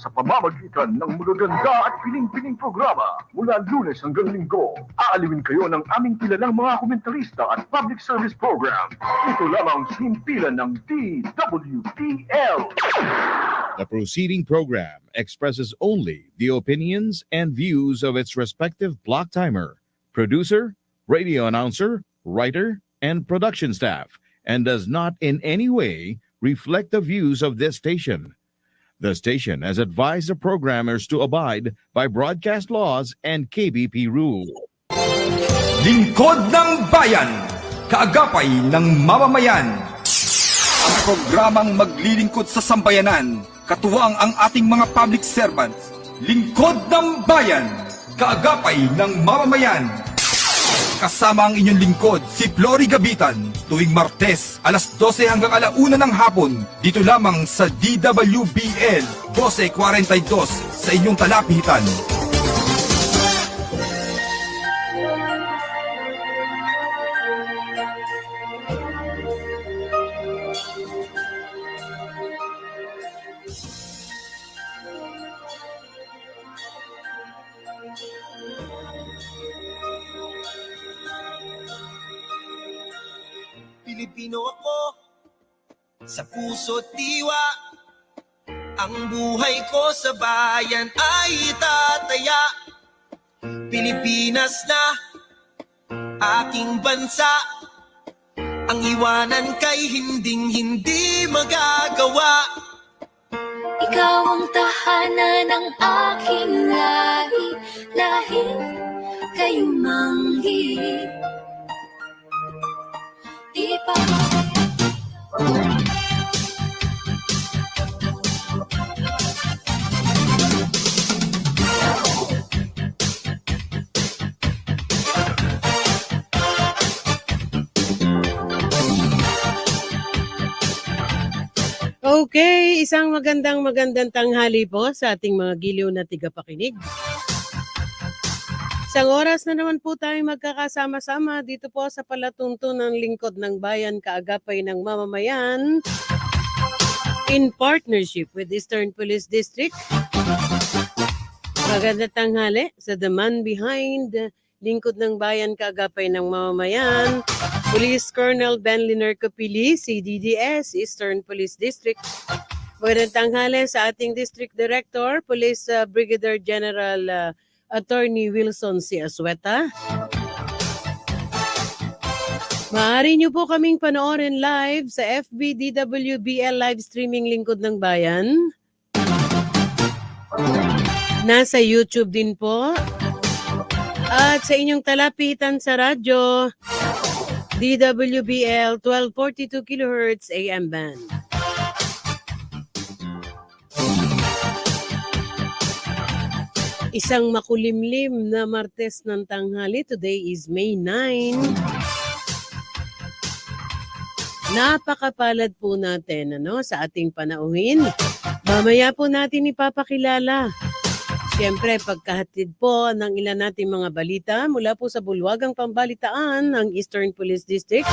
sa pamamagitan ng magaganda at piling-piling programa mula Lunes hanggang Linggo. Aalawin kayo ng aming kilalang mga komentarista at public service program. Ito lamang sa himpilan ng DWPL. The proceeding program expresses only the opinions and views of its respective block timer, producer, radio announcer, writer, and production staff, and does not in any way reflect the views of this station. The station has advised the programmers to abide by broadcast laws and KBP rules. Lingkod ng Bayan, kaagapay ng mamamayan. Ang programang maglilingkod sa sambayanan, katuwang ang ating mga public servants. Lingkod ng Bayan, kaagapay ng mamamayan. Kasama ang inyong lingkod, si Flory Gabitan, tuwing Martes, alas 12 hanggang alauna ng hapon, dito lamang sa DWBL 1242 sa inyong talapitan. Pilipino ako, sa puso't diwa. Ang buhay ko sa bayan ay tataya. Pilipinas na aking bansa. Ang iwanan kay hinding-hindi magagawa. Ikaw ang tahanan ng aking lahi, lahing kayong manghi. Di pa Okay, isang magandang tanghali po sa ating mga giliw na tigapakinig. Isang oras na naman po tayong magkakasama-sama dito po sa palatuntunan ng lingkod ng bayan, kaagapay ng mamamayan in partnership with Eastern Police District. Magandang tanghali sa The Man Behind, lingkod ng bayan, kaagapay ng mamamayan, Police Colonel Ben Liner Capili, CDDS, Eastern Police District. Magandang tanghali sa ating District Director, Police Brigadier General Attorney Wilson C. Asueta. Maaari niyo po kaming panoorin live sa FB DWBL live streaming lingkod ng bayan. Nasa YouTube din po. At sa inyong talapitan sa radyo, DWBL 1242 kHz AM band. Isang makulimlim na Martes ng tanghali. Today is May 9. Napakapalad po natin sa ating panauhin. Mamaya po natin ipapakilala. Siyempre, pagkahatid po ng ilan nating mga balita mula po sa bulwagang pambalitaan ng Eastern Police District,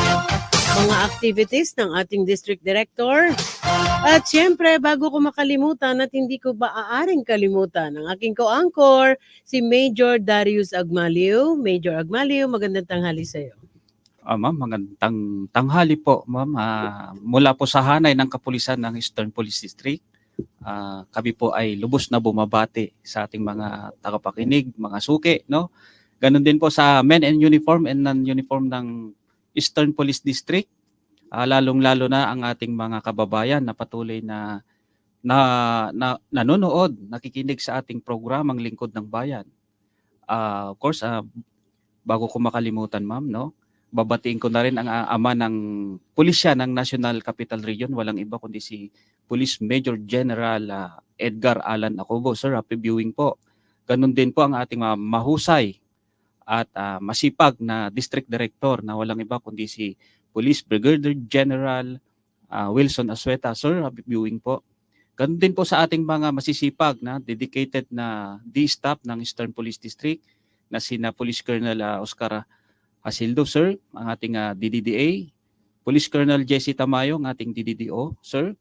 mga activities ng ating District Director. At siyempre, bago ko makalimutan at hindi ko maaaring kalimutan ang aking co-anchor, si Major Darius Agmaliw. Major Agmaliw, magandang tanghali sa iyo. Ma'am, magandang tanghali po, ma'am. Mula po sa hanay ng kapulisan ng Eastern Police District, kami po ay lubos na bumabati sa ating mga tagapakinig, mga suki, no? Ganon din po sa men in uniform and non-uniform ng Eastern Police District. Lalong-lalo na ang ating mga kababayan na patuloy na nanonood, nakikinig sa ating programang Lingkod ng Bayan. Of course, bago ko makalimutan, ma'am, no? Babatiin ko na rin ang ama ng pulisya ng National Capital Region, walang iba kundi si Police Major General Edgar Alan Acobo. Sir, happy viewing po. Ganon din po ang ating mahusay at masipag na District Director na walang iba kundi si Police Brigadier General Wilson Asueta. Sir, happy viewing po. Ganon din po sa ating mga masisipag na dedicated na D-staff ng Eastern Police District na sina Police Colonel Oscar Hasildo, sir, ang ating DDDA, Police Colonel Jesse Tamayo, ang ating DDDO, sir,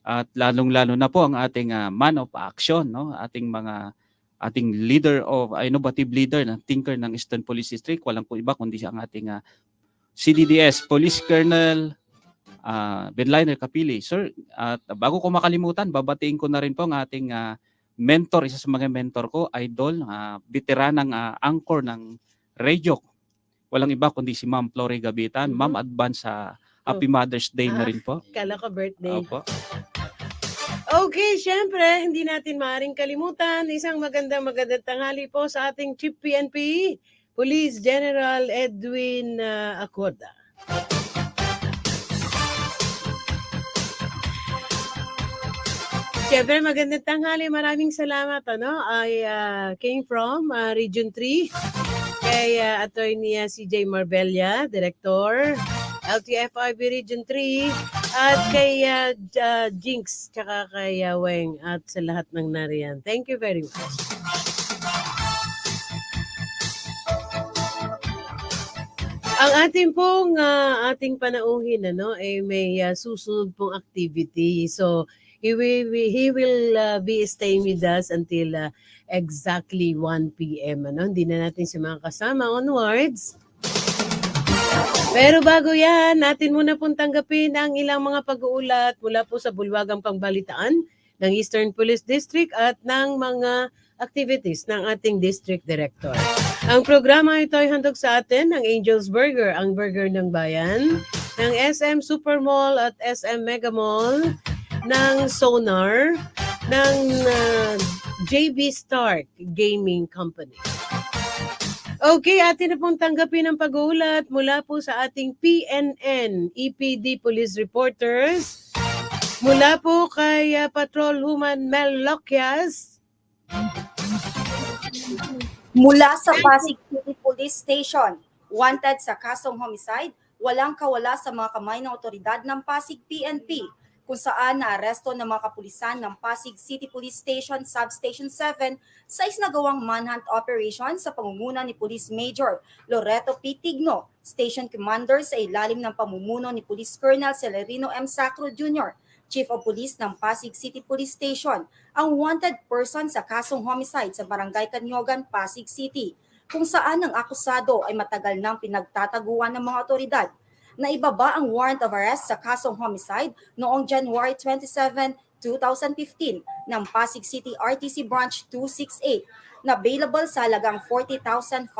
At lalong-lalo na po ang ating man of action, no? Ating leader of innovative leader ng thinker ng Eastern Police District, walang po iba kundi ang ating CDDS Police Colonel Benliner Capili. Sir, at bago ko makalimutan, babatiin ko na rin po ang ating mentor, isa sa mga mentor ko, idol, veteranang anchor ng radio. Walang iba kundi si Ma'am Flore Gabitan. Ma'am, advance Happy Mother's Day na rin po. Kala ko birthday. Opo. Okay, syempre, hindi natin maaaring kalimutan. Isang magandang tanghali po sa ating Chief PNP, Police General Edwin Acorda. Syempre, magandang tanghali. Maraming salamat. I came from Region 3 kay Attorney CJ Marbella, Director, LTFRB Region 3, at kay Jinx, tsaka kay Weng, at sa lahat ng nariyan. Thank you very much. Ang ating panauhin ay may susunod pong activity. So he will be staying with us until exactly 1 p.m. Hindi na natin siya makakasama onwards. Pero bago yan, natin muna pong tanggapin ang ilang mga pag-uulat mula po sa bulwagang pangbalitaan ng Eastern Police District at ng mga activities ng ating District Director. Ang programa ito ay handog sa atin ng Angel's Burger, ang burger ng bayan, ng SM Supermall at SM Mega Mall, ng Sonar, ng JB Stark Gaming Company. Okay, atin na pong tanggapin ang pag-uulat mula po sa ating PNN, EPD Police Reporters, mula po kay Patrolwoman Mel Loquias. Mula sa Pasig City Police Station, wanted sa kasong homicide, walang kawala sa mga kamay ng otoridad ng Pasig PNP, kung saan naaresto ng mga kapulisan ng Pasig City Police Station Substation 7 sa isinagawang manhunt operation sa pamumuno ni Police Major Loreto P. Tigno, Station Commander sa ilalim ng pamumuno ni Police Colonel Celerino M. Sacro Jr., Chief of Police ng Pasig City Police Station, ang wanted person sa kasong homicide sa Barangay Kanyogan, Pasig City, kung saan ang akusado ay matagal nang pinagtataguan ng mga otoridad. Naibaba ang warrant of arrest sa kasong homicide noong January 27, 2015 ng Pasig City RTC Branch 268 na available sa halagang 40,500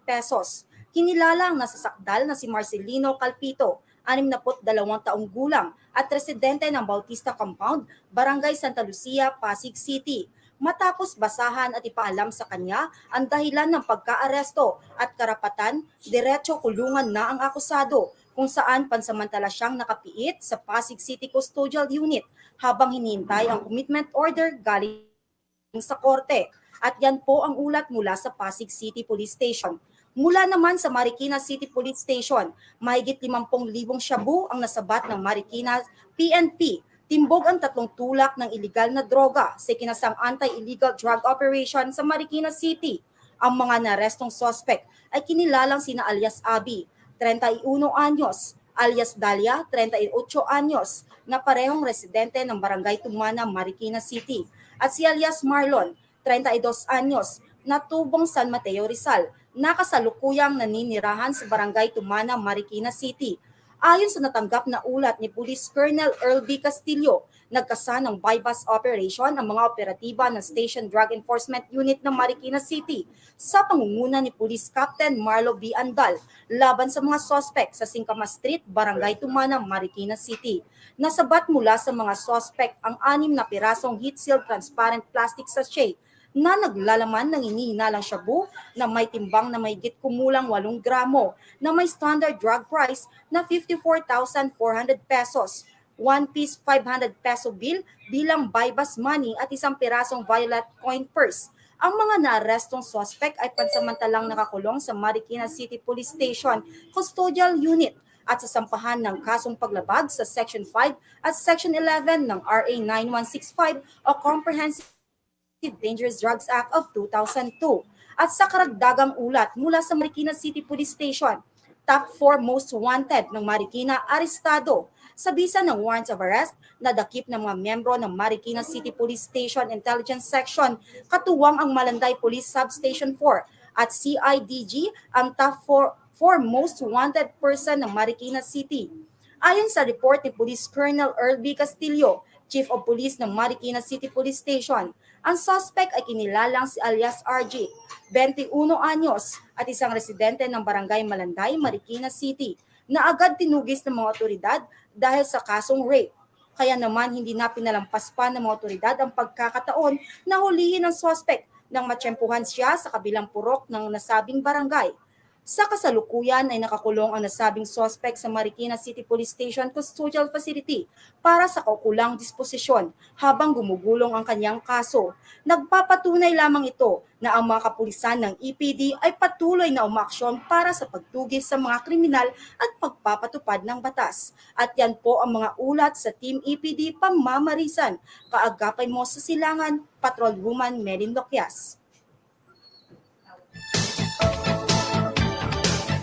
pesos. Kinilala ang nasasakdal na si Marcelino Calpito, 62 taong gulang at residente ng Bautista Compound, Barangay Santa Lucia, Pasig City. Matapos basahan at ipaalam sa kanya ang dahilan ng pagka-aresto at karapatan, diretso kulungan na ang akusado, kung saan pansamantala siyang nakapiit sa Pasig City Custodial Unit habang hinihintay ang commitment order galing sa korte. At yan po ang ulat mula sa Pasig City Police Station. Mula naman sa Marikina City Police Station, mahigit 50,000 shabu ang nasabat ng Marikina PNP. Timbog ang 3 tulak ng iligal na droga sa kinasang anti-illegal drug operation sa Marikina City. Ang mga narestong suspect ay kinilalang sina alias Abi, 31 anyos, alias Dalia, 38 anyos, na parehong residente ng Barangay Tumana, Marikina City, at si alias Marlon, 32 anyos, na tubong San Mateo Rizal, na kasalukuyang naninirahan sa Barangay Tumana, Marikina City. Ayon sa natanggap na ulat ni Police Colonel Earl B. Castillo, nagkasa ng bypass operation ang mga operatiba ng Station Drug Enforcement Unit ng Marikina City sa pangunguna ni Police Captain Marlo B. Andal laban sa mga sospek sa Singkama Street, Barangay Tumana, Marikina City. Nasabat mula sa mga sospek ang 6 na pirasong heat-sealed transparent plastic sachet na naglalaman ng hinihinalang shabu na may timbang na mahigit kumulang 8 gramo na may standard drug price na 54,400 pesos, 1 piece 500 peso bill bilang bypass money at 1 pirasong violet coin purse. Ang mga naarestong suspect ay pansamantalang nakakulong sa Marikina City Police Station Custodial Unit at sasampahan ng kasong paglabag sa Section 5 at Section 11 ng RA 9165 o Comprehensive Dangerous Drugs Act of 2002. At sa karagdagang ulat mula sa Marikina City Police Station, top 4 most wanted ng Marikina arestado. sa bisa ng warrants of arrest na dakip ng mga miyembro ng Marikina City Police Station Intelligence Section, katuwang ang Malanday Police Substation 4 at CIDG, ang top 4 most wanted person ng Marikina City. Ayon sa report ni Police Colonel Earl B. Castillo, Chief of Police ng Marikina City Police Station, ang suspect ay kinilalang si alias RJ, 21 anyos at isang residente ng Barangay Malanday, Marikina City, na agad tinugis ng mga otoridad dahil sa kasong rape. Kaya naman hindi na pinalampas pa ng mga otoridad ang pagkakataon na hulihin ang suspect nang matsyempuhan siya sa kabilang purok ng nasabing barangay. Sa kasalukuyan ay nakakulong ang nasabing suspect sa Marikina City Police Station Custodial Facility para sa kaukulang disposisyon habang gumugulong ang kanyang kaso. Nagpapatunay lamang ito na ang mga kapulisan ng EPD ay patuloy na umaaksyon para sa pagtugis sa mga kriminal at pagpapatupad ng batas. At yan po ang mga ulat sa Team EPD Pamamarisan. Kaagapay mo sa Silangan, Patrolwoman Melin Loquias.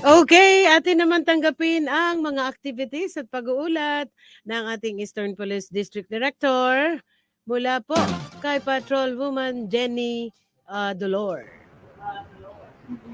Okay, atin naman tanggapin ang mga activities at pag-uulat ng ating Eastern Police District Director mula po kay Patrolwoman Jenny Dolor.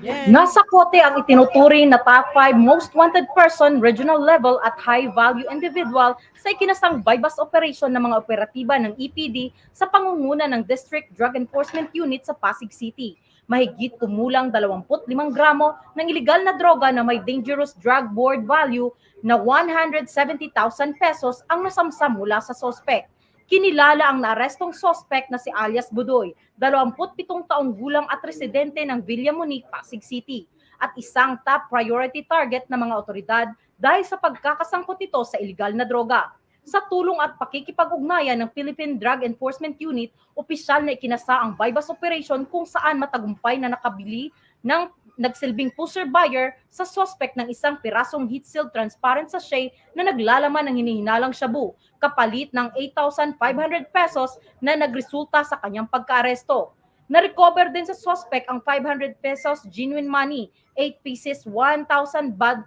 Yes. Nasa kote ang itinuturing na top 5 most wanted person, regional level at high-value individual sa ikinasang bypass operation ng mga operatiba ng EPD sa pangunguna ng District Drug Enforcement Unit sa Pasig City. Mahigit kumulang 25 gramo ng iligal na droga na may dangerous drug board value na 170,000 pesos ang nasamsam mula sa sospek. Kinilala ang naarestong sospek na si alias Budoy, 27 taong gulang at residente ng Villa Monique, Pasig City, at isang top priority target ng mga otoridad dahil sa pagkakasangkot ito sa iligal na droga. Sa tulong at pakikipag-ugnayan ng Philippine Drug Enforcement Unit, opisyal na ikinasa ang bypass operation kung saan matagumpay na nakabili ng nagsilbing pusher buyer sa suspect ng isang pirasong heat-sealed transparent sachet na naglalaman ng hinihinalang shabu, kapalit ng 8,500 pesos na nagresulta sa kanyang pagka-aresto. Na-recover din sa suspect ang 500 pesos genuine money, 8 pieces 1,000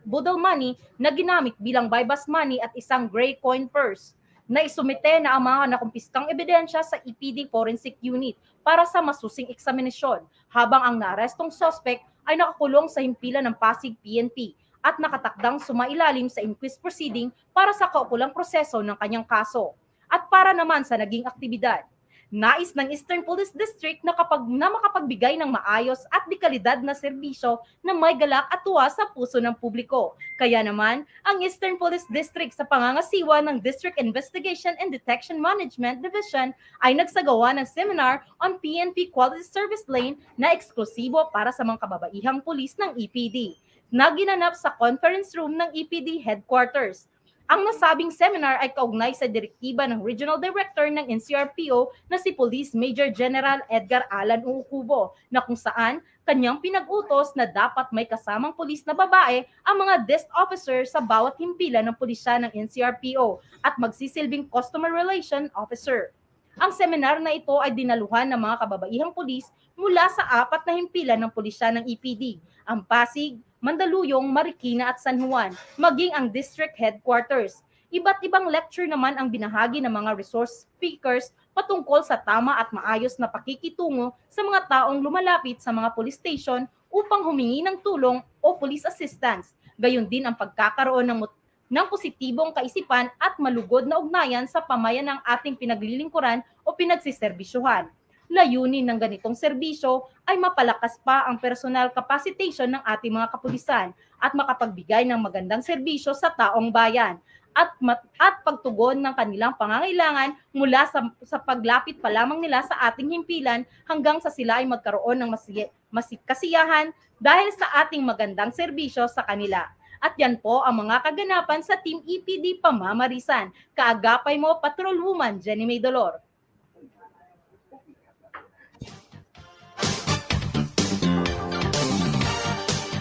budol money na ginamit bilang bypass money at isang gray coin purse. Naisumite na ang mga nakumpiskang ebidensya sa EPD Forensic Unit para sa masusing eksaminasyon, habang ang naarestong suspect ay nakakulong sa himpilan ng Pasig PNP at nakatakdang sumailalim sa inquest proceeding para sa kaukulang proseso ng kanyang kaso. At para naman sa naging aktibidad, nais ng Eastern Police District na makapagbigay ng maayos at dekalidad na serbisyo na may galak at tuwa sa puso ng publiko. Kaya naman, ang Eastern Police District sa pangangasiwa ng District Investigation and Detection Management Division ay nagsagawa ng seminar on PNP Quality Service Lane na eksklusibo para sa mga kababaihang pulis ng EPD, na ginanap sa conference room ng EPD Headquarters. Ang nasabing seminar ay kaugnay sa direktiba ng Regional Director ng NCRPO na si Police Major General Edgar Alan Uucubo, na kung saan kanyang pinag-utos na dapat may kasamang pulis na babae ang mga desk officer sa bawat himpilan ng pulisya ng NCRPO at magsisilbing Customer Relation Officer. Ang seminar na ito ay dinaluhan ng mga kababaihang pulis mula sa 4 na himpilan ng pulisya ng EPD, ang Pasig, Mandaluyong, Marikina at San Juan, maging ang district headquarters. Iba't ibang lecture naman ang binahagi ng mga resource speakers patungkol sa tama at maayos na pakikitungo sa mga taong lumalapit sa mga police station upang humingi ng tulong o police assistance. Gayon din ang pagkakaroon ng positibong kaisipan at malugod na ugnayan sa pamayan ng ating pinaglilingkuran o pinagsiserbisyuhan. Layunin ng ganitong serbisyo ay mapalakas pa ang personal capacitation ng ating mga kapulisan at makapagbigay ng magandang serbisyo sa taong bayan at pagtugon ng kanilang pangangailangan mula sa paglapit pa lamang nila sa ating himpilan hanggang sa sila ay magkaroon ng kasiyahan dahil sa ating magandang serbisyo sa kanila. At yan po ang mga kaganapan sa Team EPD Pamamarisan. Kaagapay mo, Patrolwoman Jenny May Dolor.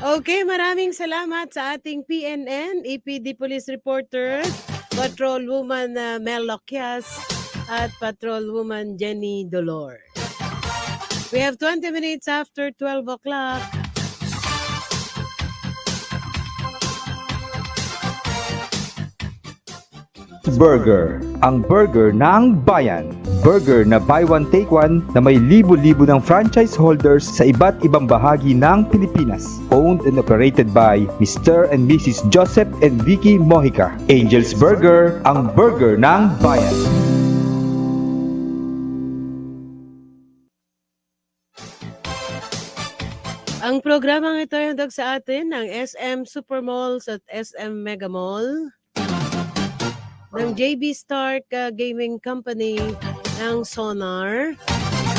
Okay, maraming salamat sa ating PNN, EPD Police Reporter, Patrolwoman Mel Loquias at Patrolwoman Jenny Dolor. We have 20 minutes after 12 o'clock. Burger, ang burger ng bayan. Burger na buy one take one na may libo-libo ng franchise holders sa iba't ibang bahagi ng Pilipinas. Owned and operated by Mr. and Mrs. Joseph and Vicky Mojica. Angel's Burger, ang burger ng bayan. Ang programang ito ay handog sa atin ng SM Supermalls at SM Mega Mall, ng JB Stark Gaming Company, ng Sonar,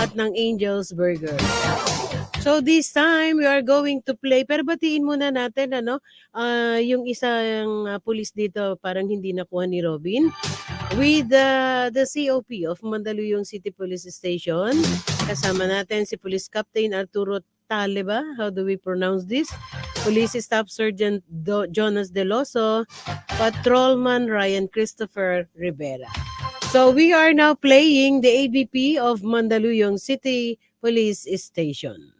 at ng Angel's Burger. So this time, we are going to play, pero batiin muna natin, yung isang pulis dito, parang hindi nakuha ni Robin, with the COP of Mandaluyong City Police Station. Kasama natin si Police Captain Arturo Taleba. How do we pronounce this? Police Staff Sergeant Jonas Deloso, Patrolman Ryan Christopher Rivera. So we are now playing the ABP of Mandaluyong City Police Station.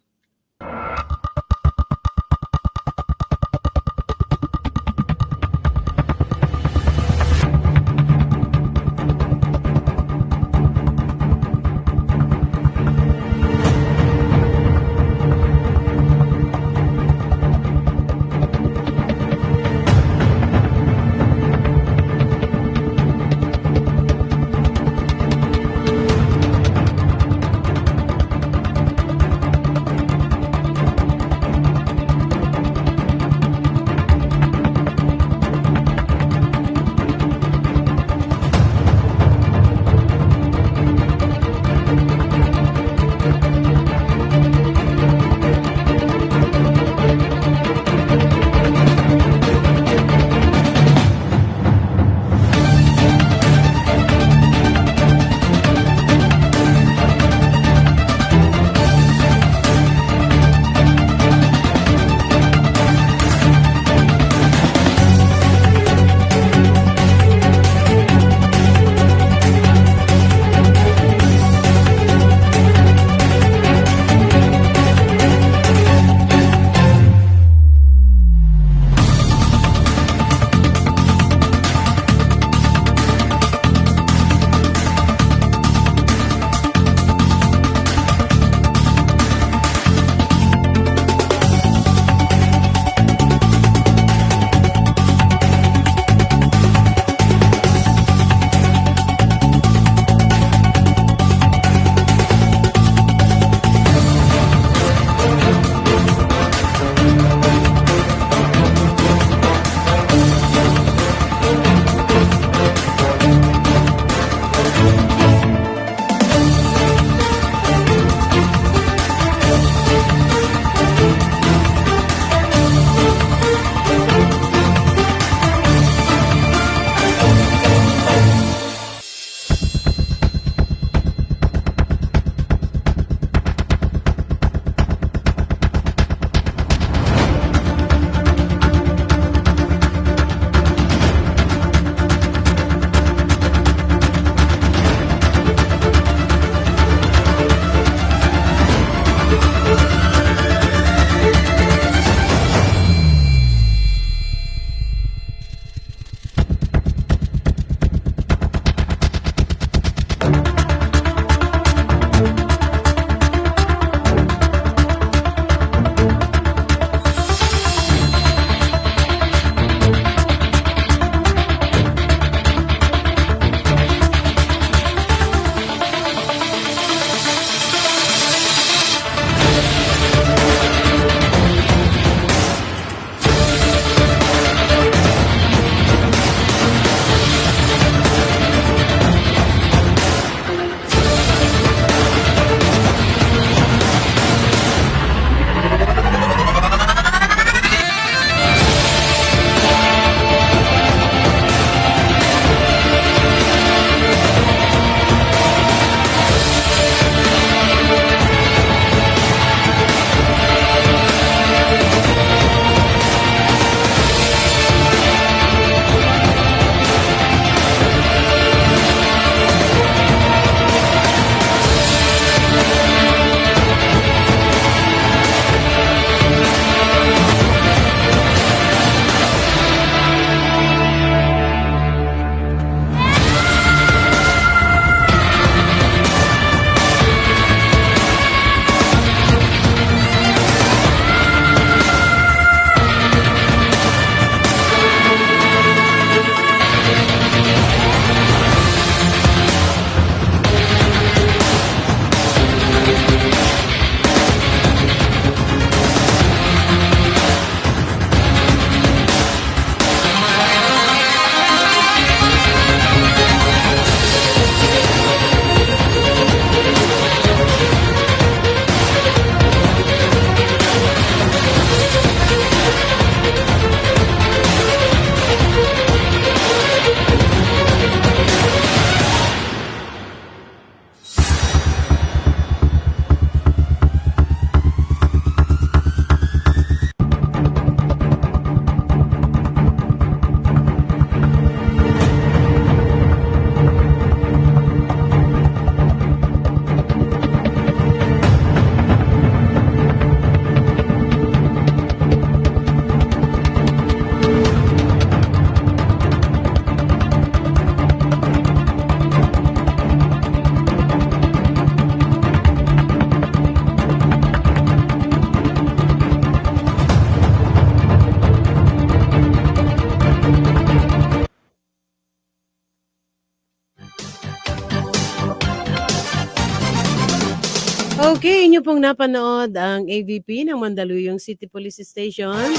Okay, inyo pong napanood ang AVP ng Mandaluyong City Police Station.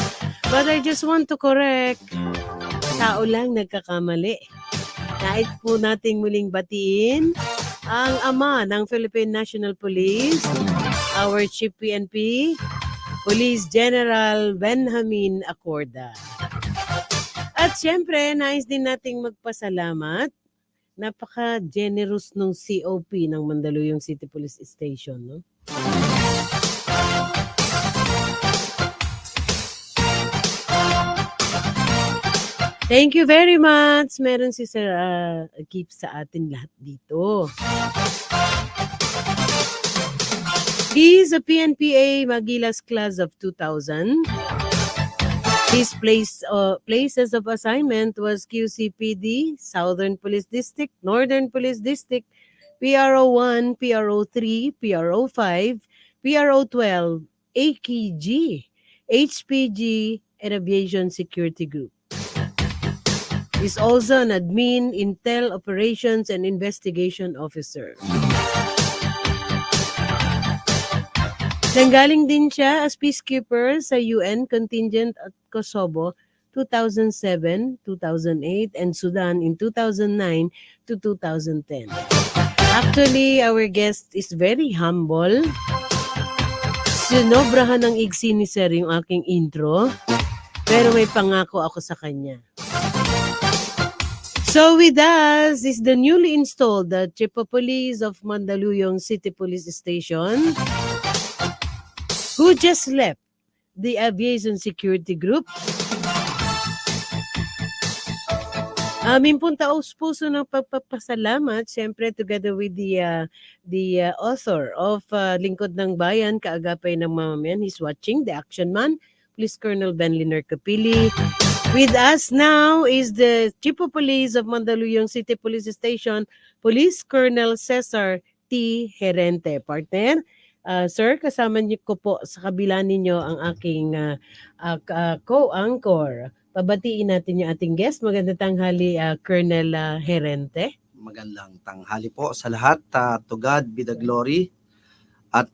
But I just want to correct, tao lang nagkakamali. Nais po nating muling batiin ang ama ng Philippine National Police, our Chief PNP, Police General Benjamin Acorda. At syempre, nais din nating magpasalamat. Napaka-generous nung COP ng Mandaluyong City Police Station, no? Thank you very much. Meron si Sir gift sa atin lahat dito. He is a PNPA Magilas class of 2000. His places of assignment was QCPD, Southern Police District, Northern Police District, PRO 1, PRO 3, PRO 5, PRO 12, AKG, HPG, and Aviation Security Group. He's also an admin, Intel Operations and Investigation Officer. Nanggaling din siya as peacekeeper sa UN contingent at Kosovo 2007, 2008, and Sudan in 2009 to 2010. Actually, our guest is very humble. Sinobrahan ng igsi ni Sir yung aking intro, pero may pangako ako sa kanya. So with us is the newly installed Chief of Police of Mandaluyong City Police Station, who just left the Aviation Security Group. Aming pong taos-puso ng pagpapasalamat, siyempre together with the author of Lingkod ng Bayan, Kaagapay ng Mamamayan. He's watching, the action man, Police Colonel Benliner Capili. With us now is the Chief of Police of Mandaluyong City Police Station, Police Colonel Cesar T. Herente. Partner, sir, kasama niyo ko po sa kabila ninyo ang aking co-anchor. Pabatiin natin yung ating guest. Magandang tanghali, Colonel Herente. Magandang tanghali po sa lahat. To God be the glory. At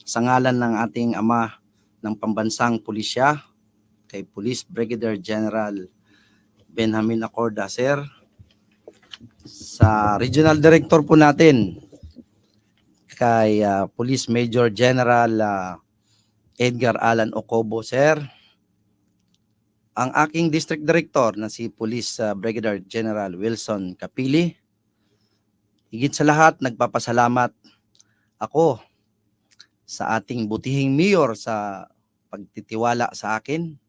sa ngalan ng ating ama ng pambansang pulisya, kay Police Brigadier General Benjamin Acorda, sir. Sa Regional Director po natin, kay Police Major General Edgar Alan Ocobo, sir. Ang aking District Director na si Police Brigadier General Wilson Capili. Higit sa lahat, nagpapasalamat ako sa ating butihing mayor sa pagtitiwala sa akin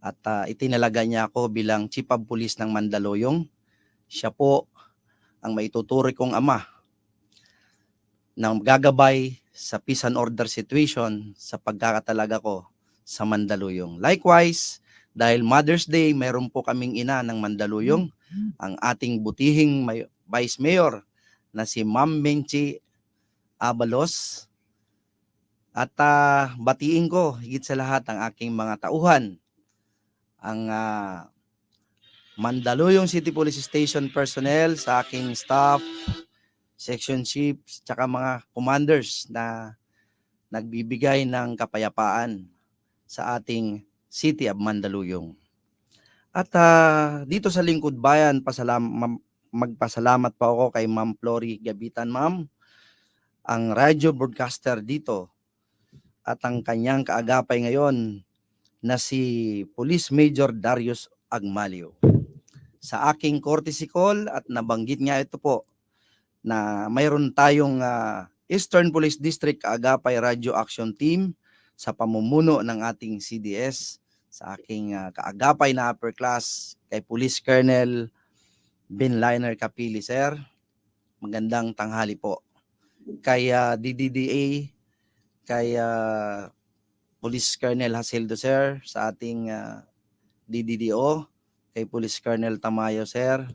at itinalaga niya ako bilang Chief of Police ng Mandaluyong. Siya po ang maituturing kong ama na gagabay sa peace and order situation sa pagkakatalaga ko sa Mandaluyong. Likewise, dahil Mother's Day, mayroon po kaming ina ng Mandaluyong, ang ating butihing Vice Mayor na si Ma'am Menchi Abalos. At batiin ko higit sa lahat ang aking mga tauhan, ang Mandaluyong City Police Station personnel, sa aking staff, section chiefs, tsaka mga commanders na nagbibigay ng kapayapaan sa ating City of Mandaluyong. At dito sa Lingkod Bayan, magpasalamat pa ako kay Ma'am Flory Gabitan, ma'am, ang radio broadcaster dito, at ang kanyang kaagapay ngayon na si Police Major Darius Agmalio. Sa aking courtesy call, at nabanggit niya ito po, na mayroon tayong Eastern Police District Kaagapay Radio Action Team sa pamumuno ng ating CDS, sa aking kaagapay na upper class, kay Police Colonel Benliner Capili, sir. Magandang tanghali po. Kay DDDA, kay Police Colonel Hasildo, sir, sa ating DDDO, kay Police Colonel Tamayo, sir.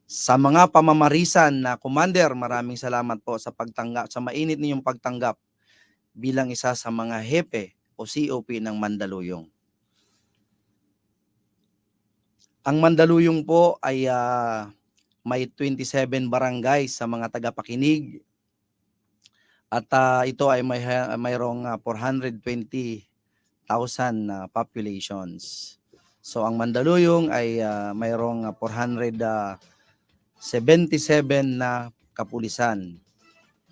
Sa mga pamamarisan na commander, maraming salamat po sa pagtanggap, sa mainit ninyong pagtanggap bilang isa sa mga hepe o COP ng Mandaluyong. Ang Mandaluyong po ay may 27 barangays sa mga tagapakinig. At ito ay mayroong 420,000 populations. So ang Mandaluyong ay mayroong 477 na kapulisan.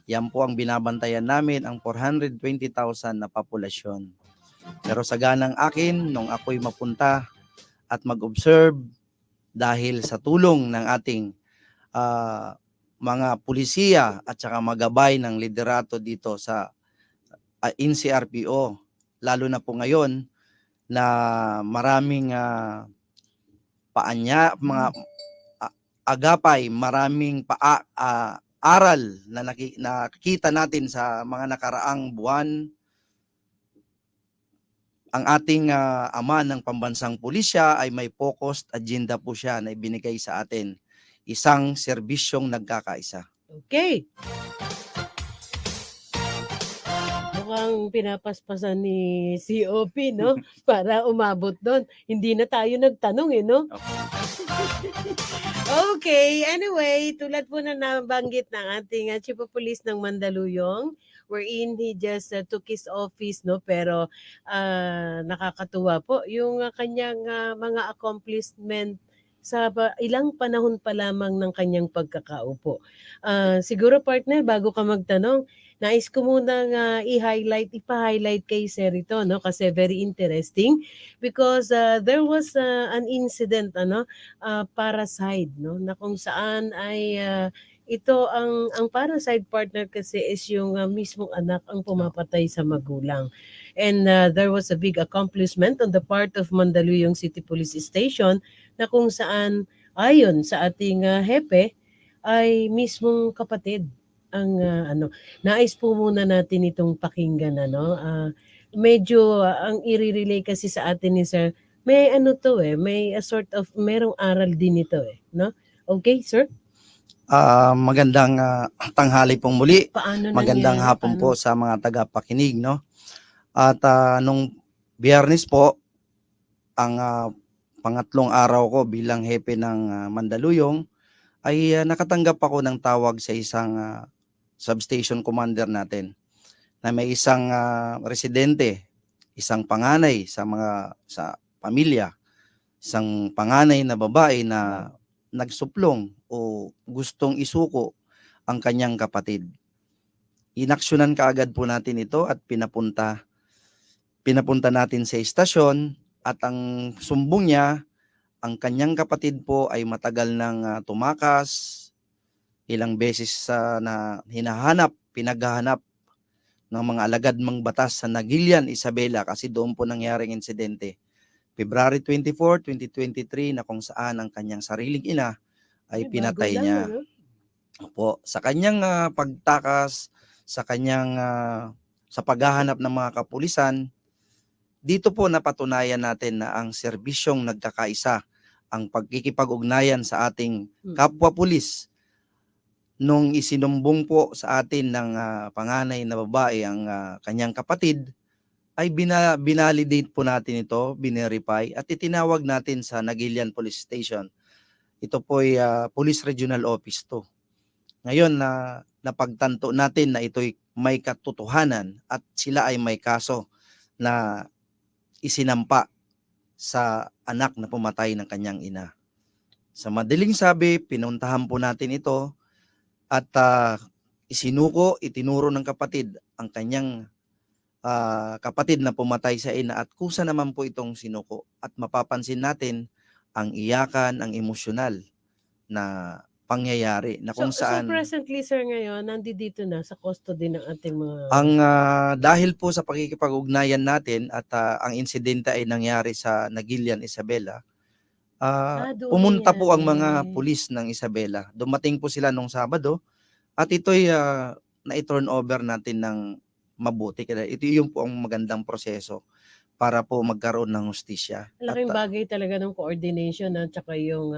Yan po ang binabantayan namin, ang 420,000 na populasyon. Pero sa ganang akin, nung ako'y mapunta at mag-observe, dahil sa tulong ng ating mga pulisiya at saka magabay ng liderato dito sa NCRPO, lalo na po ngayon na maraming mga agapay, maraming aral na nakikita natin sa mga nakaraang buwan. Ang ating ama ng pambansang pulisya ay may focused agenda po siya na ibinigay sa atin. Isang serbisyong nagkakaisa. Okay. Mukhang pinapaspasan ni COP, no? Para umabot doon. Hindi na tayo nagtanong, no? Okay, anyway, tulad po na nabanggit ng ating Chief of Police ng Mandaluyong, wherein he just took his office, no? Pero nakakatuwa po yung kanyang mga accomplishment sa ilang panahon pa lamang ng kanyang pagkakaupo. Siguro partner, bago ka magtanong, nais ko munang ipa-highlight kay Sir ito, no? Kasi very interesting because there was an incident, parasite, no? Na kung saan ay ito ang parasite partner kasi is yung mismong anak ang pumapatay sa magulang. And there was a big accomplishment on the part of Mandaluyong City Police Station na kung saan ayon sa ating hepe ay mismong kapatid ang nais po muna natin itong pakinggan, medyo ang i-relay kasi sa atin ni Sir, may may a sort of merong aral din ito, no? Okay, Sir? Magandang tanghali pong muli. Paano Magandang nangyari? hapon po sa mga tagapakinig, no? At nung Biyernes po, ang pangatlong araw ko bilang hepe ng Mandaluyong, ay nakatanggap ako ng tawag sa isang substation commander natin na may isang residente, isang panganay sa pamilya, isang panganay na babae na nagsuplong o gustong isuko ang kanyang kapatid. Inaksyonan kaagad po natin ito at pinapunta natin sa istasyon at ang sumbong niya, ang kanyang kapatid po ay matagal nang tumakas, ilang beses na pinaghahanap ng mga alagad mang batas sa Nagilian, Isabela kasi doon po nangyaring insidente. February 24, 2023 na kung saan ang kanyang sariling ina ay pinatay niya. Opo, sa kanyang pagtakas, sa kanyang sa paghahanap ng mga kapulisan, dito po napatunayan natin na ang serbisyong nagkakaisa, ang pagkikipag-ugnayan sa ating kapwa-pulis. Nung isinumbong po sa atin ng panganay na babae ang kanyang kapatid, ay binalidate po natin ito, binerify, at itinawag natin sa Nagilian Police Station. Ito po ay Police Regional Office to. Ngayon na napagtanto natin na ito'y may katotohanan at sila ay may kaso na isinampa sa anak na pumatay ng kanyang ina. Sa madaling sabi, pinuntahan po natin ito at itinuro ng kapatid ang kanyang kapatid na pumatay sa ina at kusa naman po itong sinuko. At mapapansin natin ang iyakan, ang emosyonal na pangyayari na kung saan. So presently, Sir, ngayon, nandito na sa custody ng ating mga. Dahil po sa pakikipag-ugnayan natin at ang insidente ay nangyari sa Nagilian, Isabela, pumunta po ang mga pulis ng Isabela. Dumating po sila nung Sabado at ito'y na-turn over natin ng mabuti. Ito yung po ang magandang proseso para po magkaroon ng hustisya. Laking bagay talaga ng coordination at saka yung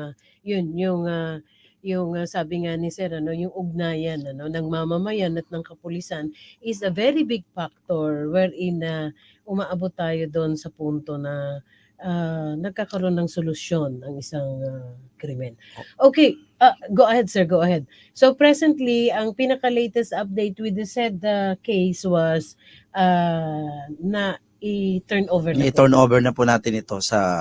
sabi nga ni Sir, yung ugnayan ng mamamayan at ng kapulisan is a very big factor wherein umaabot tayo doon sa punto na nagkakaroon ng solusyon ang isang krimen. Okay, go ahead sir, go ahead. So presently, ang pinaka-latest update with the said case was na i-turn over na po. I-turn over na po natin ito sa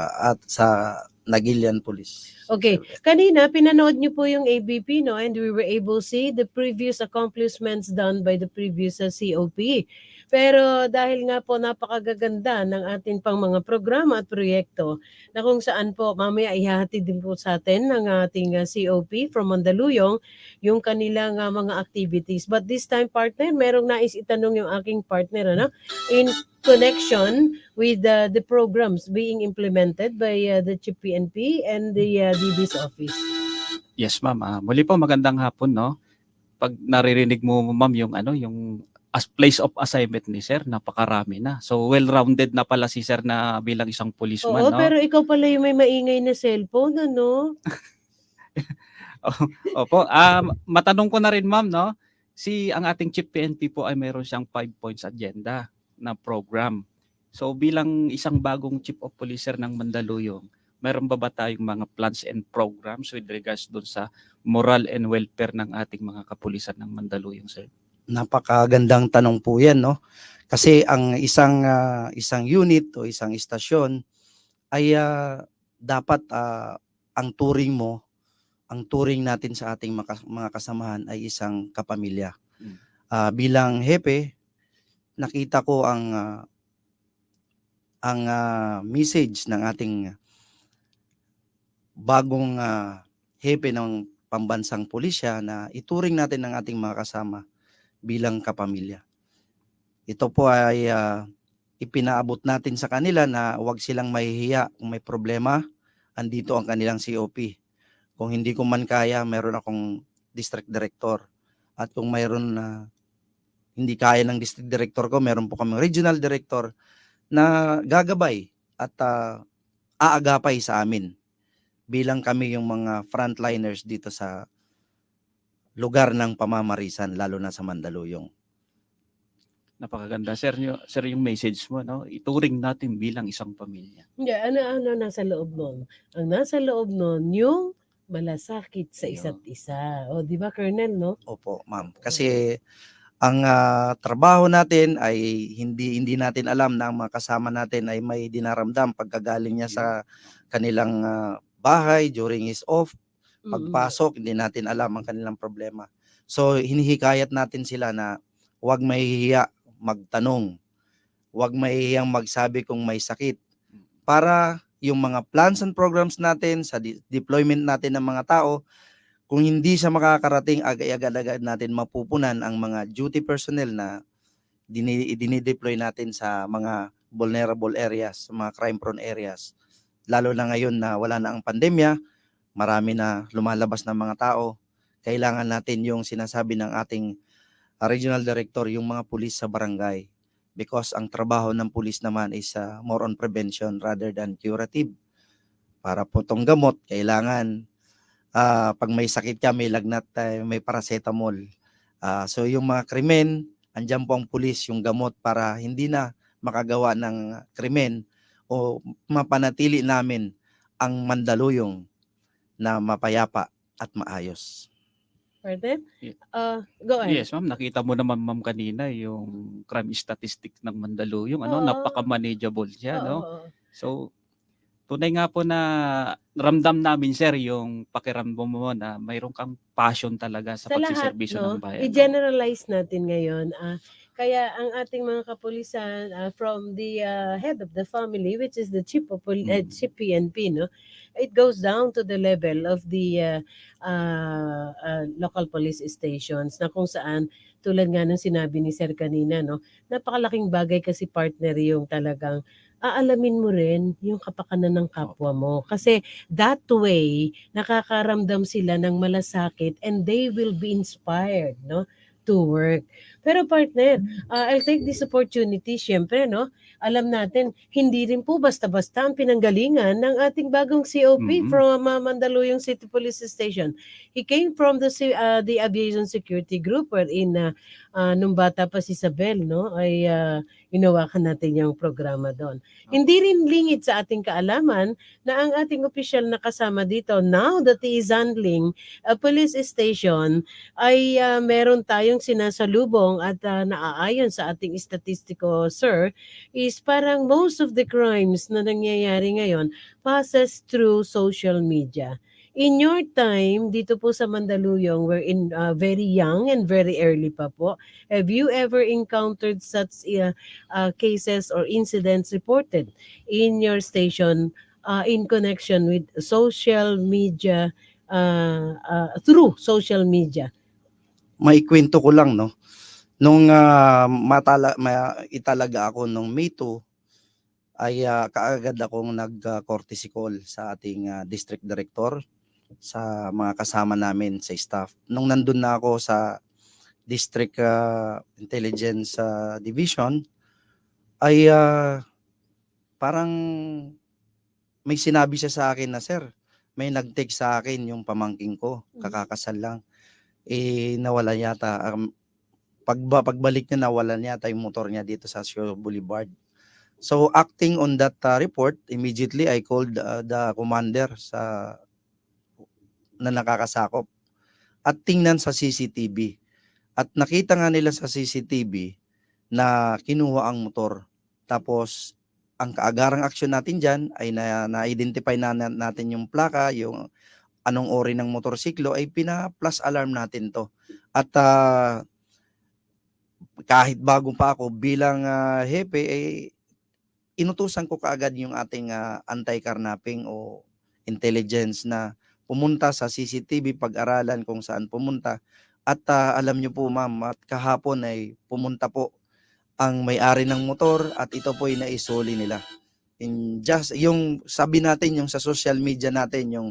Nagilian Police. Okay, kanina pinanood niyo po yung ABP, no, and we were able to see the previous accomplishments done by the previous COP. Pero dahil nga po napakagaganda ng ating pang mga programa at proyekto na kung saan po mamaya ihahatid din po sa atin ng ating COP from Mandaluyong yung kanilang mga activities. But this time, partner, merong nais itanong yung aking partner, ano, in connection with the programs being implemented by the Chief PNP and the DB's office. Yes, ma'am. Muli po magandang hapon, no. Pag naririnig mo, ma'am, yung yung place of assignment ni sir, napakarami na. So well-rounded na pala si sir na bilang isang policeman, Oo, no. pero ikaw pala yung may maingay na cellphone, ano? Opo. Matanong ko na rin, ma'am, no. Ang ating Chief PNP po ay meron siyang 5 points agenda na program. So bilang isang bagong Chief of Police sir ng Mandaluyong, meron ba tayong mga plans and programs with regards doon sa moral and welfare ng ating mga kapulisan ng Mandaluyong, sir? Napakagandang tanong po 'yan, no? Kasi ang isang unit o isang istasyon ay dapat ang turing natin sa ating mga kasamahan ay isang kapamilya. Bilang hepe, nakita ko ang message ng ating bagong hepe ng pambansang pulisya na ituring natin ang ating mga kasama bilang kapamilya. Ito po ay ipinaabot natin sa kanila na huwag silang mahihiya kung may problema, andito ang kanilang COP. Kung hindi ko man kaya, meron akong district director. At kung mayroon na hindi kaya ng district director ko, meron po kaming regional director na gagabay at aagapay sa amin bilang kami yung mga frontliners dito sa lugar ng pamamarisan, lalo na sa Mandaluyong. Napakaganda, sir. Sir, yung message mo, no? Ituring natin bilang isang pamilya. Hindi, ano nasa loob nun? Ang nasa loob nun, yung malasakit sa isa't isa. O, di ba, Colonel, no? Opo, ma'am. Kasi ang trabaho natin ay hindi natin alam na ang mga kasama natin ay may dinaramdam pagkagaling niya sa kanilang bahay during his off. Pagpasok, hindi natin alam ang kanilang problema. So, hinihikayat natin sila na huwag mahihiya magtanong. Huwag mahihiyang magsabi kung may sakit. Para yung mga plans and programs natin sa deployment natin ng mga tao, kung hindi siya makakarating, agad-agad natin mapupunan ang mga duty personnel na dinideploy natin sa mga vulnerable areas, sa mga crime-prone areas. Lalo na ngayon na wala na ang pandemya, marami na lumalabas ng mga tao. Kailangan natin yung sinasabi ng ating regional director, yung mga pulis sa barangay. Because ang trabaho ng pulis naman is more on prevention rather than curative. Para po itong gamot, kailangan pag may sakit ka, may lagnat, may paracetamol. So yung mga krimen, andyan po ang pulis, yung gamot para hindi na makagawa ng krimen o mapanatili namin ang Mandaluyong na mapayapa at maayos. Pardon? Go ahead. Yes, ma'am. Nakita mo naman, ma'am, kanina yung crime statistics ng Mandaluyong. Napaka-manageable siya, no? So, tunay nga po na ramdam namin, sir, yung pakiramdam mo na mayroon kang passion talaga sa pagsiservisyo ng bayan. I-generalize natin ngayon. Kaya ang ating mga kapulisan from the head of the family, which is the Chief PNP, no, it goes down to the level of the local police stations na kung saan, tulad nga ng sinabi ni Sir kanina, no, napakalaking bagay kasi partner yung talagang aalamin mo rin yung kapakanan ng kapwa mo. Kasi that way, nakakaramdam sila ng malasakit and they will be inspired, no, to work. Pero partner, I'll take this opportunity, syempre, no? Alam natin, hindi rin po basta-basta ang pinanggalingan ng ating bagong COP from Mandaluyong City Police Station. He came from the Aviation Security Group wherein nung bata pa si Isabel, no, ay inawakan natin yung programa doon. Hindi rin lingid sa ating kaalaman na ang ating opisyal na kasama dito, now that he is handling a police station, ay meron tayong sinasalubong at naaayon sa ating statistiko, sir, is parang most of the crimes na nangyayari ngayon passes through social media. In your time, dito po sa Mandaluyong, we're in very young and very early pa po. Have you ever encountered such cases or incidents reported in your station in connection with social media, through social media? Maikwento ko lang, no? Nung italaga ako nung May 2, ay kaagad akong nag-courtesy call sa ating district director, sa mga kasama namin sa staff. Nung nandun na ako sa District Intelligence Division, ay parang may sinabi siya sa akin na, sir, may nag-text sa akin yung pamangking ko, kakakasal lang. Nawala yata, pagbalik niya, nawalan yata yung motor niya dito sa Sio Boulevard. So acting on that report, immediately I called the commander na nakakasakop at tingnan sa CCTV. At nakita nga nila sa CCTV na kinuha ang motor. Tapos ang kaagarang aksyon natin dyan ay na-identify natin yung plaka, yung anong ori ng motorsiklo, ay pina-plus alarm natin to. At kahit bago pa ako bilang hepe, inutusan ko kaagad yung ating anti-carnapping o intelligence na pumunta sa CCTV, pag-aralan kung saan pumunta. At alam nyo po ma'am, at kahapon ay pumunta po ang may-ari ng motor at ito po ay naisoli nila. Yung sabi natin, yung sa social media natin, yung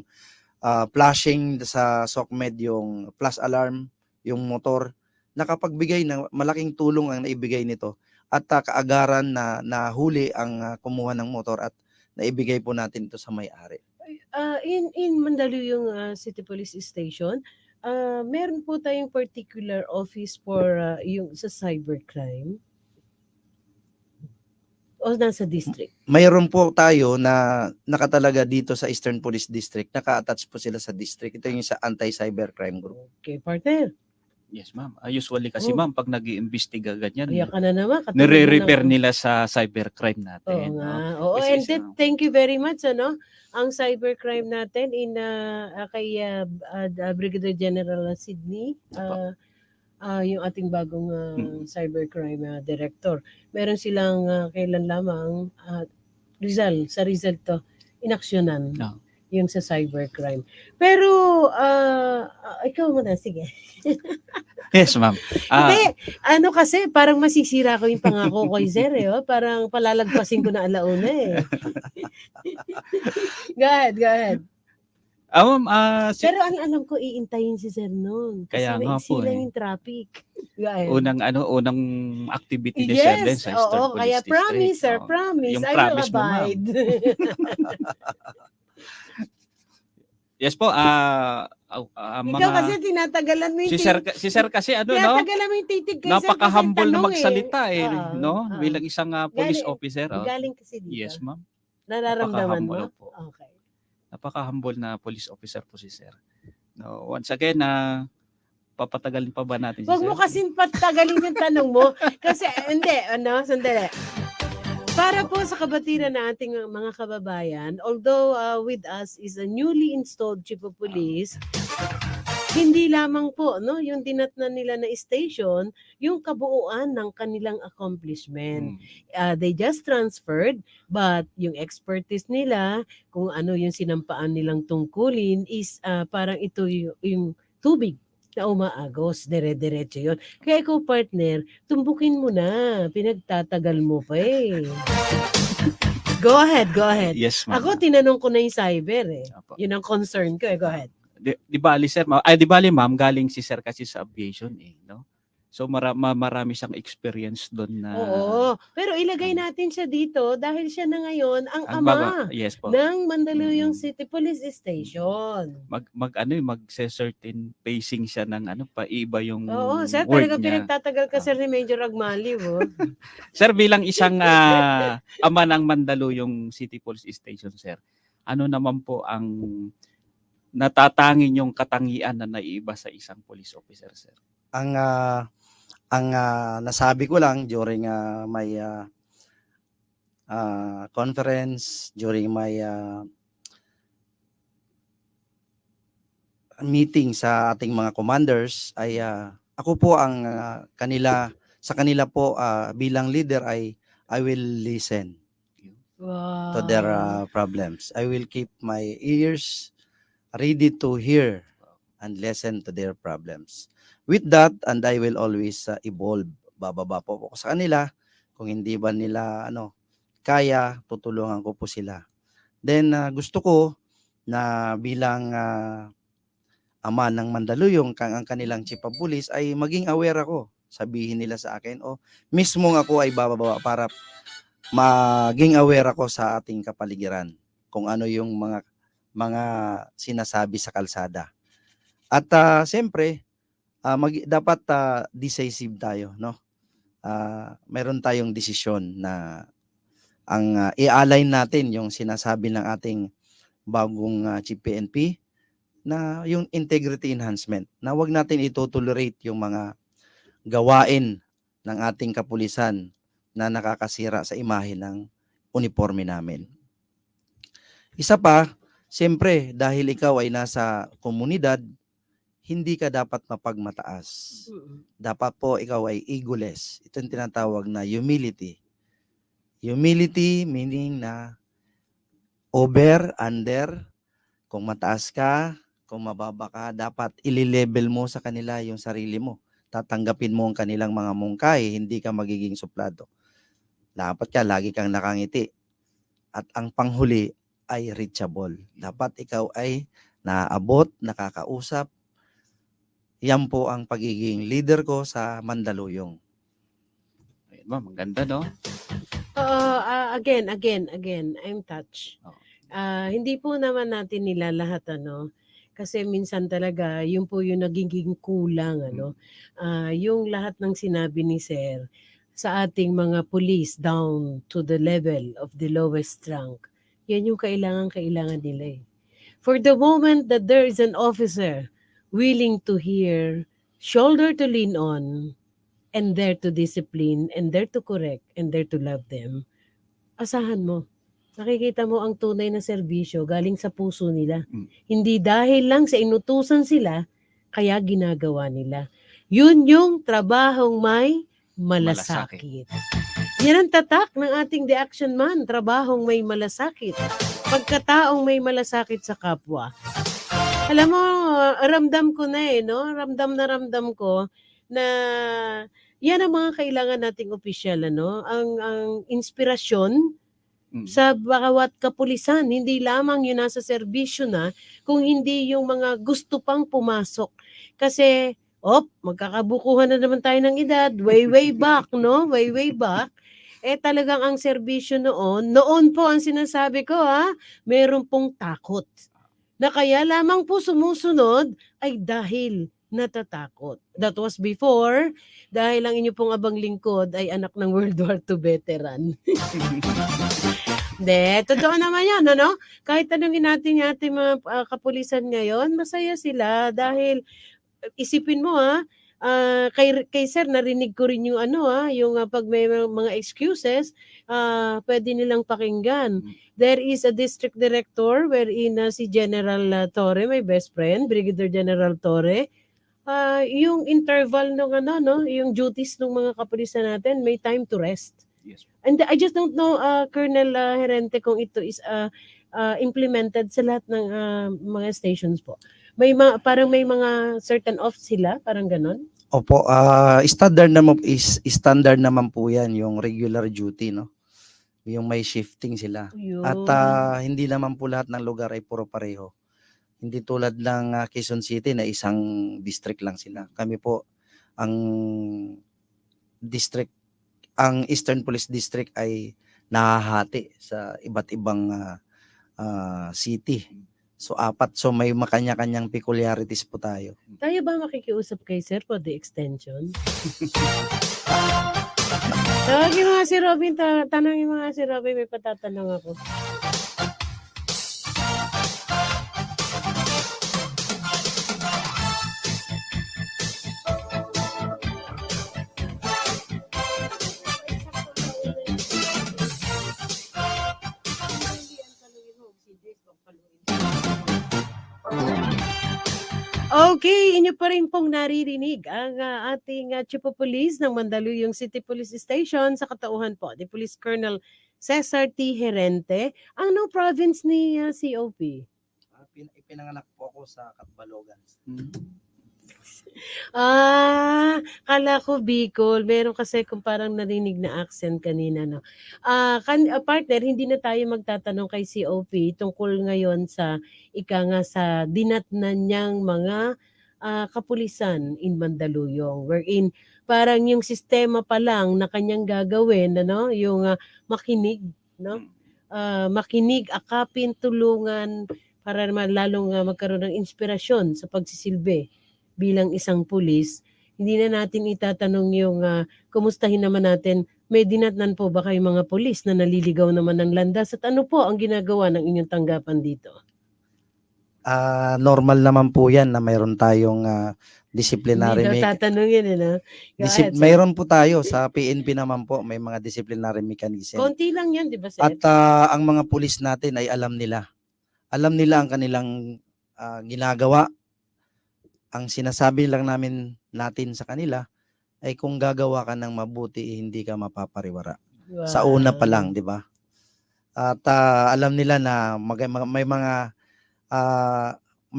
flashing sa SOCMED, yung flash alarm, yung motor, nakapagbigay ng malaking tulong ang naibigay nito. At kaagaran na nahuli ang kumuha ng motor at naibigay po natin ito sa may-ari. In Mandaluyong City Police Station, meron po tayong particular office for yung sa cybercrime o nasa district? Mayroon po tayo na nakatalaga dito sa Eastern Police District. Naka-attach po sila sa district. Ito yung sa Anti-Cybercrime Group. Okay, partner. Yes, ma'am. Usually kasi ma'am, pag nag-iimbestiga ganyan, Kaya ka na naman. nire-repair nila sa cybercrime natin. Oo nga. no? Oo, Kasi and then, thank you very much, ano? Ang cybercrime natin kay Brigadier General Sidney, yung ating bagong cybercrime director. Meron silang kailan lamang sa Rizal to, inaksyonan. No. Yung sa cybercrime. Pero, ikaw muna, sige. Yes, ma'am. Hindi, kasi, parang masisira ko yung pangako ko, sir, parang palalagpasin ko na alauna, eh. Go ahead. Pero ang alam ko, iintayin si sir noon. Kasi Kaya nga po, lang yung traffic. Go ahead. Unang activity ni sir din sa Eastern Police kaya District. promise, sir, promise. Yung I will promise mo, ma'am. abide. Yes po, Ikaw kasi tinatagalan mo yung si sir kasi tinatagalan mo yung titig kay sir kasi napaka-humble na tanong, magsalita Oo. bilang isang police Galing- officer. Galing kasi dito. Yes, ma'am. Nararamdaman mo? Napaka-humble po. Okay. Napaka-humble na police officer po si sir. No, once again, papatagalin pa ba natin si Huwag sir? mo kasing patagalin yung tanong mo. Kasi, hindi, sandali. Para po sa kabatiran na ating mga kababayan, although with us is a newly installed chief of police, hindi lamang po yung dinatnan nila na station, yung kabuuan ng kanilang accomplishment. They just transferred, but yung expertise nila, kung ano yung sinampaan nilang tungkulin is parang ito yung tubig na umaagos, dire-diretso yun. Kaya ikaw, partner, tumbukin mo na. Pinagtatagal mo pa eh. Go ahead. Yes, ma'am. Ako, tinanong ko na yung cyber eh. Apo. Yun ang concern ko eh. Go ahead. Di bali sir, di bali ma'am, galing si sir kasi sa aviation no? So marami siyang experience doon na Oo. Pero ilagay natin siya dito dahil siya na ngayon ang ang ama yes po. ng Mandaluyong Mm. City Police Station. Mag-certain pacing siya ng paiba yung Oo, sir, word talaga niya. pinagtatagal ka, sir, ni Major Agmaliw. Oh. Sir, bilang isang ama ng Mandaluyong City Police Station, sir, ano naman po ang natatangin yung katangian na naiiba sa isang police officer, sir? Ang nasabi ko lang during my conference, during my meeting sa ating mga commanders ay ako po ang sa kanila po bilang leader ay I will listen Wow. to their problems. I will keep my ears ready to hear and listen to their problems. With that, and I will always evolve. Bababa po ako sa kanila. Kung hindi ba nila kaya, tutulungan ko po sila. Then gusto ko na bilang ama ng Mandaluyong, ang kanilang chief of police ay maging aware ako. Sabihin nila sa akin, mismo ako ay bababa para maging aware ako sa ating kapaligiran kung ano yung mga sinasabi sa kalsada. At siyempre, dapat decisive tayo, no? Meron tayong desisyon na ang i-align natin yung sinasabi ng ating bagong Chief PNP na yung integrity enhancement, na wag natin ito-tolerate yung mga gawain ng ating kapulisan na nakakasira sa imahe ng uniforme namin. Isa pa, siyempre, dahil ikaw ay nasa komunidad, hindi ka dapat mapagmataas. Dapat po ikaw ay egoless. Ito yung tinatawag na humility. Humility meaning na over, under, kung mataas ka, kung mababa ka, dapat ili-level mo sa kanila yung sarili mo. Tatanggapin mo ang kanilang mga mungkahi, hindi ka magiging suplado. Dapat ka, lagi kang nakangiti. At ang panghuli ay reachable. Dapat ikaw ay naaabot, nakakausap. Yan po ang pagiging leader ko sa Mandaluyong. Ayun, ma'am, ang ganda, no? Again, I'm touched. Oo. Hindi po naman natin nilalahat, kasi minsan talaga, yun po yung nagiging kulang, yung lahat ng sinabi ni Sir sa ating mga police down to the level of the lowest rank, yan yung kailangan nila eh. For the moment that there is an officer willing to hear, shoulder to lean on, and there to discipline, and there to correct, and there to love them, asahan mo. Nakikita mo ang tunay na serbisyo galing sa puso nila. Hindi dahil lang sa inutusan sila, kaya ginagawa nila. Yun yung trabahong may malasakit. Yan ang tatak ng ating The Action Man, trabahong may malasakit. Pagkataong may malasakit sa kapwa. Alam mo, ramdam ko na no? Ramdam ko na yan ang mga kailangan nating opisyal, ang inspirasyon sa bawat kapulisan. Hindi lamang yun nasa serbisyo na, kung hindi yung mga gusto pang pumasok. Kasi, magkakabukuhan na naman tayo ng edad, way back, no? Way back. Talagang ang serbisyo noon po ang sinasabi ko, meron pong takot. Na kaya lamang po sumusunod ay dahil natatakot. That was before, dahil ang inyo pong abang lingkod ay anak ng World War II veteran. Totoo naman yan, Kahit tanungin natin yung ating mga kapulisan ngayon, masaya sila dahil isipin mo, kay Sir, narinig ko rin yung yung pag may mga excuses, pwede nilang pakinggan. There is a district director wherein si General Torre, my best friend, Brigadier General Torre, yung interval ng yung duties ng mga kapulisan natin, may time to rest. Yes. And I just don't know, Colonel Herente, kung ito is implemented sa lahat ng mga stations po. May parang may mga certain off sila, parang ganon. Opo, standard naman po 'yan, yung regular duty, no. Yung may shifting sila. Yun. At hindi naman po lahat ng lugar ay puro pareho. Hindi tulad ng Quezon City na isang district lang sila. Kami po ang district, ang Eastern Police District ay nahahati sa iba't ibang city. So apat, so may makanya-kanyang peculiarities po tayo. Tayo ba makikiusap kay sir for the extension? Tawagin mo nga si Robin, tanongin mo nga si Robin, may patatanong ako. Okay, inyo pa rin pong naririnig ang ating Chief of Police ng Mandaluyong City Police Station sa katauhan po ni Police Colonel Cesar T. Herente, ang no province ni COP. Ipinanganak po ako sa Catbalogan. Kala ko Bicol. Meron kasi kung parang narinig na accent kanina, no? Partner, hindi na tayo magtatanong kay COP tungkol ngayon sa sa dinatnan niyang mga kapulisan in Mandaluyong, wherein parang yung sistema pa lang na kanyang gagawin, ano, yung makinig, no? Makinig, akapin, tulungan para naman lalong magkaroon ng inspirasyon sa pagsisilbi bilang isang pulis. Hindi na natin itatanong yung kumustahin naman natin, may dinatnan po ba kayong mga pulis na naliligaw naman ng landas at ano po ang ginagawa ng inyong tanggapan dito? Normal naman po yan na mayroon tayong disciplinary Hindi daw tatanungin, no? Go ahead, sir. mayroon po tayo sa PNP naman po, may mga disciplinary mechanism. Konti lang yan, di ba, sir? At ang mga pulis natin ay alam nila. Alam nila ang kanilang ginagawa. Ang sinasabi lang natin sa kanila ay kung gagawa ka ng mabuti, hindi ka mapapariwara. Wow. Sa una pa lang, di ba? At alam nila na may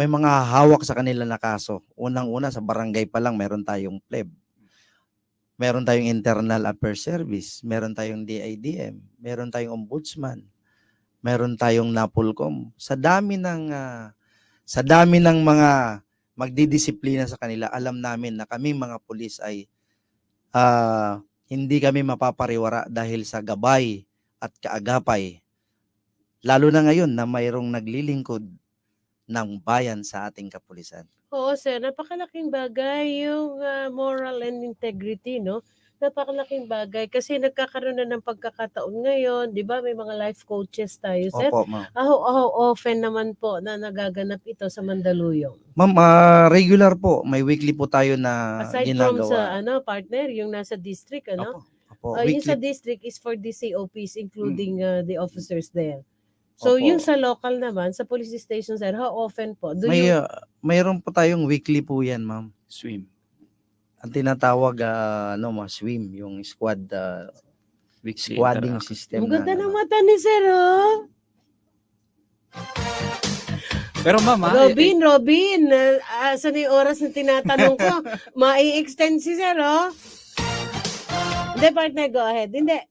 mga hawak sa kanila na kaso. Unang-una sa barangay pa lang meron tayong pleb. Meron tayong Internal Affairs Service, meron tayong DIDM, meron tayong ombudsman, meron tayong NAPOLCOM. Sa dami ng mga magdidisiplina sa kanila, alam namin na kami mga pulis ay hindi kami mapapariwara dahil sa gabay at kaagapay. Lalo na ngayon na mayroong naglilingkod ng bayan sa ating kapulisan. Oo, sir. Napakalaking bagay yung moral and integrity, no? Napakalaking bagay kasi nagkakaroon na ng pagkakataon ngayon, di ba? May mga life coaches tayo, sir. Opo, ma'am. How often naman po na nagaganap ito sa Mandaluyong? Ma'am, regular po. May weekly po tayo na Aside ginagawa. from sa partner, yung nasa district, ano? Opo, Yung sa weekly. district is for the COPs, including the officers there. So, Opo. yung sa local naman, sa police station, sir, how often po? Mayroon po tayong weekly po yan, ma'am. Swim. Ang tinatawag, swim, yung Weekly squadding interact. system. Ang ganda ng mata ni sir, oh. Pero ma'am, Robin, saan yung oras na tinatanong ko? Mai-extend si sir, oh. Hindi, partner, go ahead. Hindi.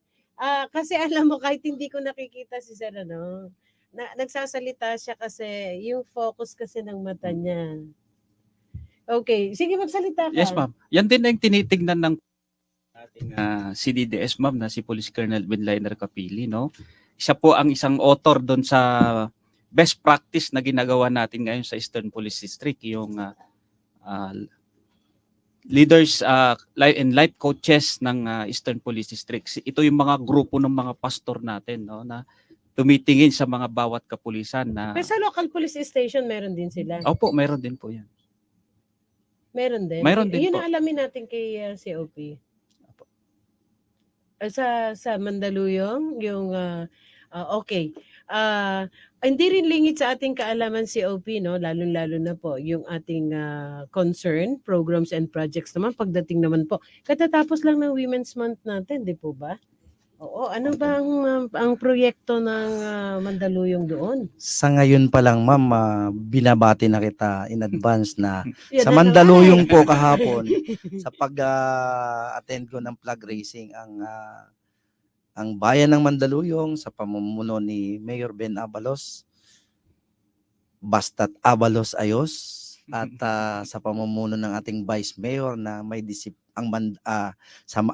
Kasi alam mo, kahit hindi ko nakikita si sir, ano, nagsasalita siya kasi yung focus kasi ng mata niya. Okay, sige, magsalita ka. yes ma'am. Yan din na yung tinitingnan ng ating CDDS ma'am na si Police Colonel Benliner Capili, no? Siya po ang isang author doon sa best practice na ginagawa natin ngayon sa Eastern Police District, yung leaders and life coaches ng Eastern Police District. Ito yung mga grupo ng mga pastor natin, no, na tumitingin sa mga bawat kapulisan na Pero sa local police station, meron din sila. Opo, meron din po yan. Meron din. Meron din Yun po. ang alamin natin kay COP. Sa Mandaluyong, yung okay. Hindi rin lingid sa ating kaalaman COP, no? Lalo-lalo na po yung ating concern, programs and projects naman pagdating naman po. Katatapos lang ng Women's Month natin, di po ba? Oo, ano ba ang proyekto ng Mandaluyong doon? Sa ngayon pa lang, ma'am, binabati na kita in advance na Yan sa na Mandaluyong naman. po kahapon, sa pag-attend ko ng flag raising, ang bayan ng Mandaluyong sa pamumuno ni Mayor Ben Abalos, basta't Abalos ayos, at sa pamumuno ng ating Vice Mayor na may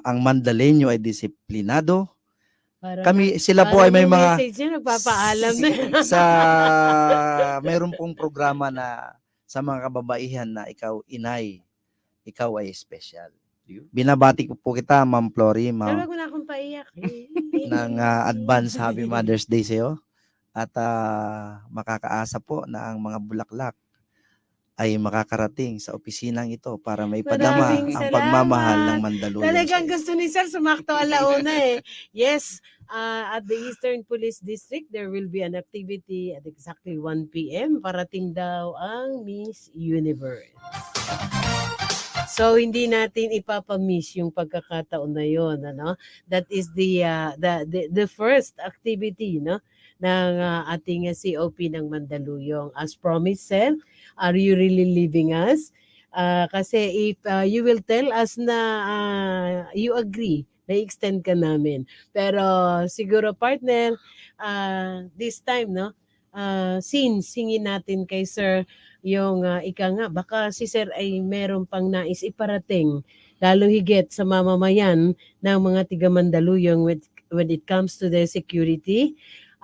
ang Mandaleño ay disiplinado. Sila po ay may mga message niya, nagpapaalam na. sa meron pong programa na sa mga kababaihan na ikaw inay, ikaw ay special. Binabati ko po kita, Ma'am Flory, Pero wag mo na akong paiyak. ng advance Happy Mother's Day sa'yo. At makakaasa po na ang mga bulaklak ay makakarating sa opisinang ito para may padama Maraming ang salamat. pagmamahal ng Mandaluyong. Talagang sa'yo. gusto ni Sir sumakto alauna eh. Yes, at the Eastern Police District, there will be an activity at exactly 1 p.m. Parating daw ang Miss Universe. So hindi natin ipapamiss yung pagkakataon na yon, ano? That is the first activity, no, ng ating COP ng Mandaluyong. As promised, Sir, are you really leaving us? Kasi if you will tell us na you agree, na-extend ka namin. Pero siguro partner, this time, no, since singin natin kay Sir yung ika nga, baka si Sir ay meron pang nais iparating, lalo higit sa mamamayan ng mga tiga Mandaluyong when it comes to their security.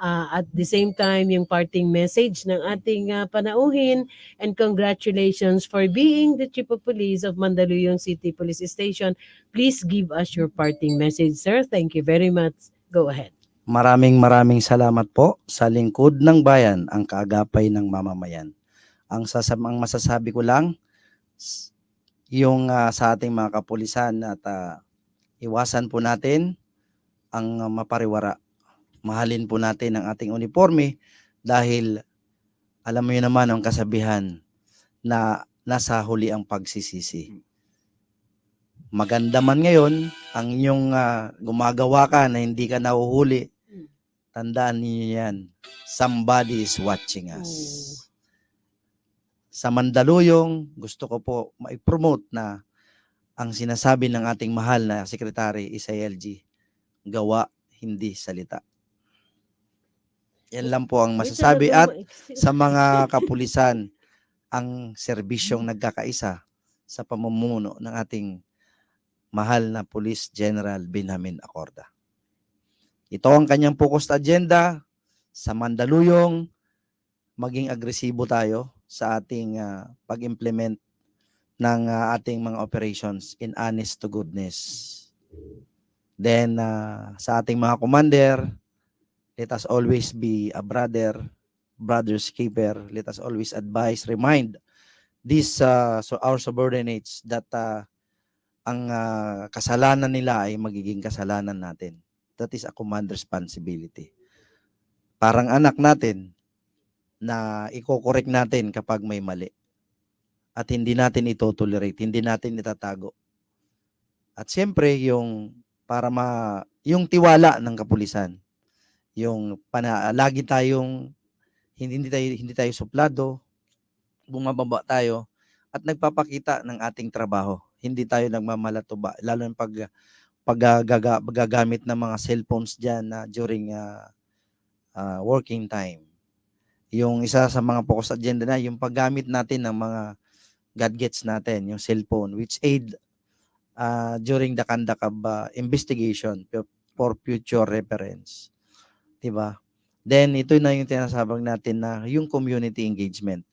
At the same time, yung parting message ng ating panauhin, and congratulations for being the Chief of Police of Mandaluyong City Police Station. Please give us your parting message, sir. Thank you very much. Go ahead. Maraming salamat po sa lingkod ng bayan, ang kaagapay ng mamamayan. Ang masasabi ko lang, yung sa ating mga kapulisan at iwasan po natin ang mapariwara. Mahalin po natin ang ating uniforme dahil alam mo yun naman ang kasabihan na nasa huli ang pagsisisi. Maganda man ngayon ang inyong gumagawa ka na hindi ka nahuhuli, tandaan niyo yan, somebody is watching us. Sa Mandaluyong, gusto ko po ma-promote na ang sinasabi ng ating mahal na Secretary SILG, gawa, hindi salita. Yan lang po ang masasabi. At sa mga kapulisan, ang serbisyong nagkakaisa sa pamumuno ng ating mahal na Police General Benjamin Acorda. Ito ang kanyang focused agenda sa Mandaluyong, maging agresibo tayo sa ating pag-implement ng ating mga operations in honest to goodness. Then sa ating mga commander, let us always be a brother's keeper. Let us always advise, remind our subordinates that ang kasalanan nila ay magiging kasalanan natin. That is a command responsibility. Parang anak natin na i-correct natin kapag may mali. At hindi natin ito-tolerate, hindi natin itatago. At siyempre, yung tiwala ng kapulisan, yung lagi tayong hindi tayo suplado, bumababa tayo at nagpapakita ng ating trabaho. Hindi tayo nagmamalatuba, lalo yung paggagamit ng mga cellphones diyan during working time. Yung isa sa mga focus agenda na yung paggamit natin ng mga gadgets natin, yung cellphone, which aid during the conduct of investigation for future reference. Diba? Then, ito na yung tinasabang natin na yung community engagement,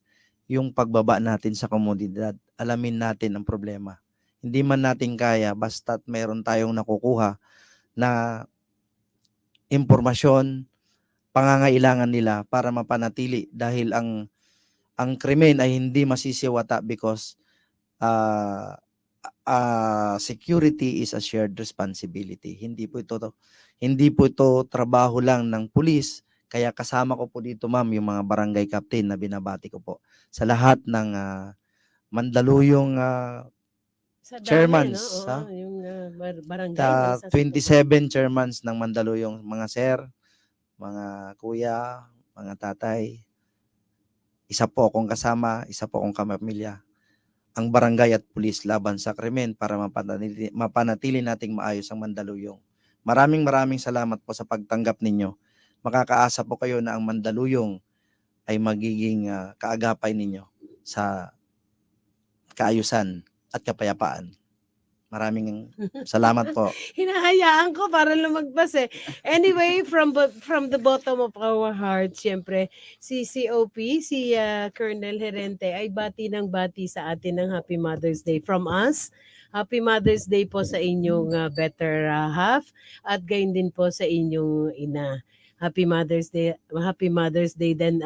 yung pagbaba natin sa komunidad, alamin natin ang problema. Hindi man natin kaya, basta't mayroon tayong nakukuha na impormasyon, pangangailangan nila para mapanatili dahil ang krimen ay hindi masisiwata because security is a shared responsibility. Hindi po ito trabaho lang ng pulis. Kaya kasama ko po dito, ma'am, yung mga barangay captain na binabati ko po sa lahat ng Mandaluyong chairmans. Yung barangay. 27 chairmans ng Mandaluyong, mga sir, mga kuya, mga tatay. Isa po akong kasama, isa po akong kamamilya. Ang barangay at pulis laban sa krimen para mapanatili nating maayos ang Mandaluyong. Maraming salamat po sa pagtanggap ninyo. Makakaasa po kayo na ang Mandaluyong ay magiging kaagapay ninyo sa kaayusan at kapayapaan. Maraming salamat po. Hinahayaan ko para lumagpas eh. Anyway, from the bottom of our hearts, syempre, si COP, si Colonel Herente ay bati ng bati sa atin ng Happy Mother's Day from us. Happy Mother's Day po sa inyong better half at gayon din po sa inyong ina. Happy Mother's Day. Happy Mother's Day din.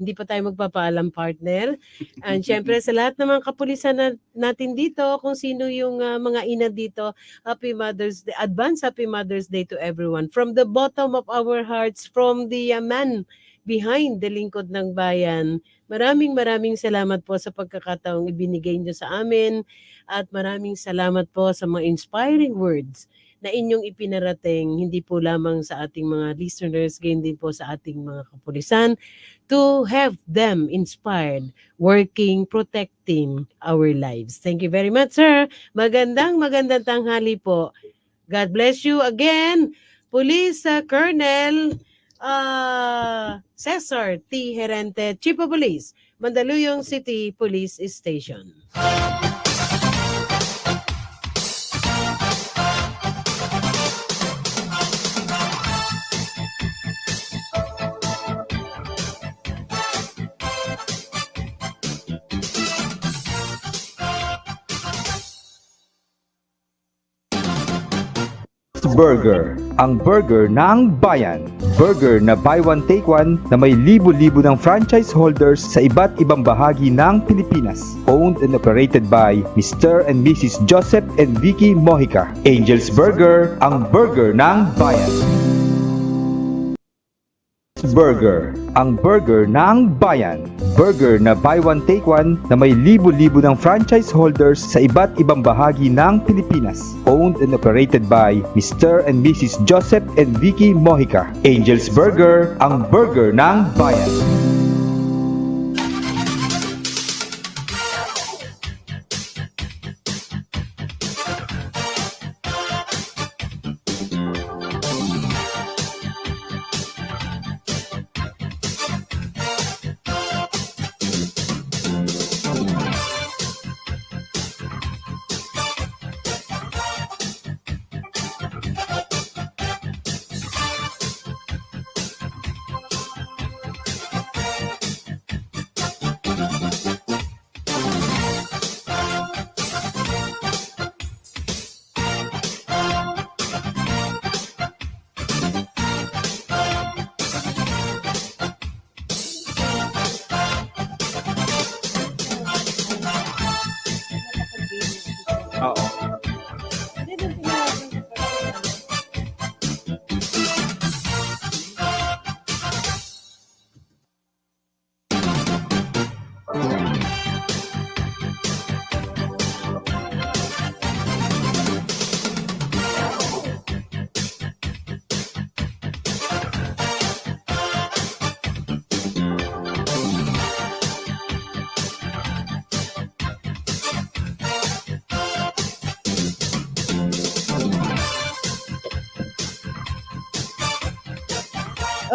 Hindi pa tayo magpapaalam, partner. And syempre sa lahat ng mga kapulisan natin dito, kung sino yung mga ina dito, Happy Mother's Day. Advance Happy Mother's Day to everyone. From the bottom of our hearts, from the man behind the lingkod ng bayan, maraming salamat po sa pagkakataong ibinigay niyo sa amin at maraming salamat po sa mga inspiring words na inyong ipinarating hindi po lamang sa ating mga listeners, gayon din po sa ating mga kapulisan to have them inspired, working, protecting our lives. Thank you very much, sir. Magandang tanghali po. God bless you again, Police Colonel Cesar T. Herente, Chief of Police, Mandaluyong City Police Station. Burger, ang burger ng bayan. Burger na buy one take one na may libo-libo ng franchise holders sa iba't ibang bahagi ng Pilipinas. Owned and operated by Mr. and Mrs. Joseph and Vicky Mojica. Angel's Burger, ang burger ng bayan. Burger, ang burger ng bayan. Burger na buy one take one na may libo-libo ng franchise holders sa iba't ibang bahagi ng Pilipinas. Owned and operated by Mr. and Mrs. Joseph and Vicky Mojica. Angel's Burger, ang burger ng bayan.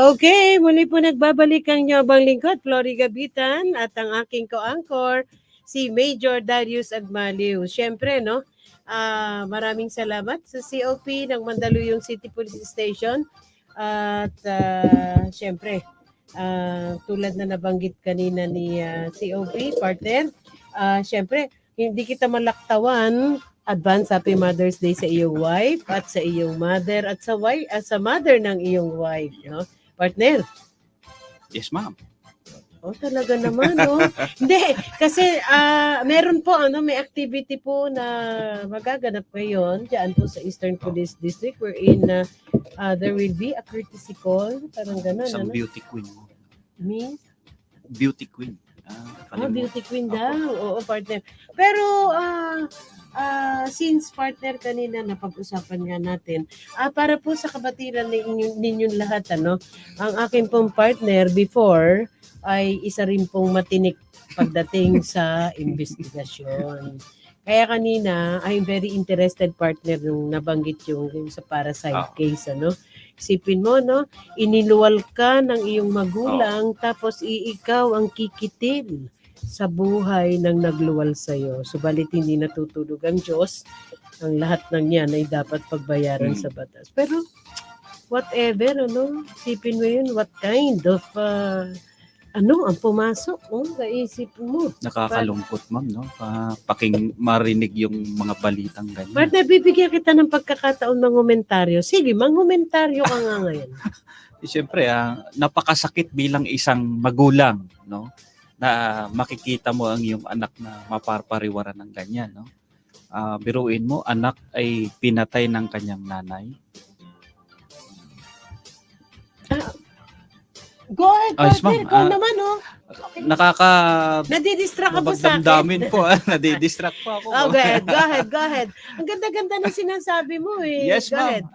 Okay, muli po nagbabalik ang nyabang lingkod, Flory Gabitan, at ang aking co-anchor, si Major Darius Agmaliw. Siyempre, no, maraming salamat sa COP ng Mandaluyong City Police Station. At siyempre, tulad na nabanggit kanina ni COP, partner, siyempre, hindi kita malaktawan. Advance Happy Mother's Day sa iyong wife at sa iyong mother at sa wife at sa mother ng iyong wife, no? Partner. Yes, ma'am. Oh, talaga naman, no? Hindi, kasi meron po, may activity po na magaganap ngayon dyan po sa Eastern Police District wherein there will be a courtesy call, parang gano'n, Some beauty queen. Miss? Beauty queen. Beauty queen daw. Oo, partner. Pero, since partner kanina napag-usapan nga natin, para po sa kabatiran ninyong lahat, ang aking pong partner before ay isa rin pong matinik pagdating sa investigasyon. Kaya kanina, I'm very interested, partner, nung nabanggit yung sa parasite case, Isipin mo, iniluwal ka ng iyong magulang, tapos ikaw ang kikitil sa buhay ng nagluwal sa'yo. Subalit hindi natutulog ang Diyos. Ang lahat ng yan ay dapat pagbayaran sa batas. Pero whatever, isipin mo yun, what kind of ang pumasok sa isip mo. Nakakalungkot, ma'am, no? Marinig yung mga balitang ganyan. Partner, bibigyan kita ng pagkakataon mangomentaryo. Sige, mangomentaryo ka nga ngayon. Siyempre, napakasakit bilang isang magulang, no? Na makikita mo ang iyong anak na maparpariwaran ng ganyan, no? Biruin mo, anak ay pinatay ng kanyang nanay. Go ahead, Ayos, partner. ma'am. Ikaw naman, Nadidistract ka pa sa akin. Mabagdamdamin po. Nadidistract po ako. Go ahead. Ang ganda-ganda ng sinasabi mo eh. Yes, Go ma'am. ahead.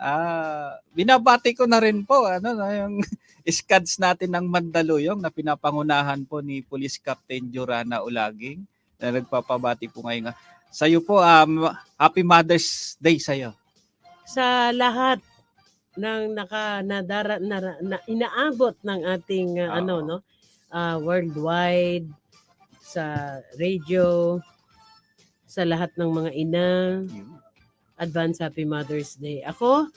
Binabati ko na rin po yung scads natin ng Mandaluyong na pinapangunahan po ni Police Captain Jorana Ulaging na nagpapabati po ngayon. Sa'yo po, Happy Mother's Day sa'yo. Sa lahat ng inaabot ng ating worldwide, sa radio, sa lahat ng mga ina, advance Happy Mother's Day. Ako,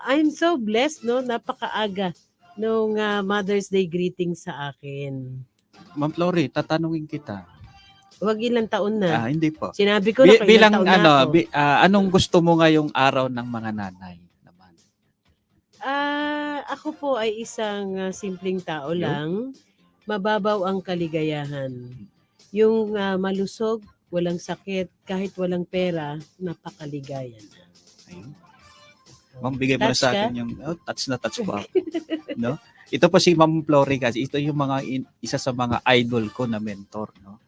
I'm so blessed, napakaaga nung Mother's Day greeting sa akin. Ma'am Flory, tatanungin kita. Wag ilang taon na. Hindi po. Sinabi ko na Bilang ilang taon na ako. anong gusto mo ngayong araw ng mga nanay naman? Ako po ay isang simpleng tao lang. Mababaw ang kaligayahan. Yung malusog, walang sakit, kahit walang pera, napakaligaya na. Ayun. Ma'am, bigay mo na Touch sa ka? akin yung touch na touch po ako. No? Ito po si Ma'am Flory kasi ito yung isa sa mga idol ko na mentor, no.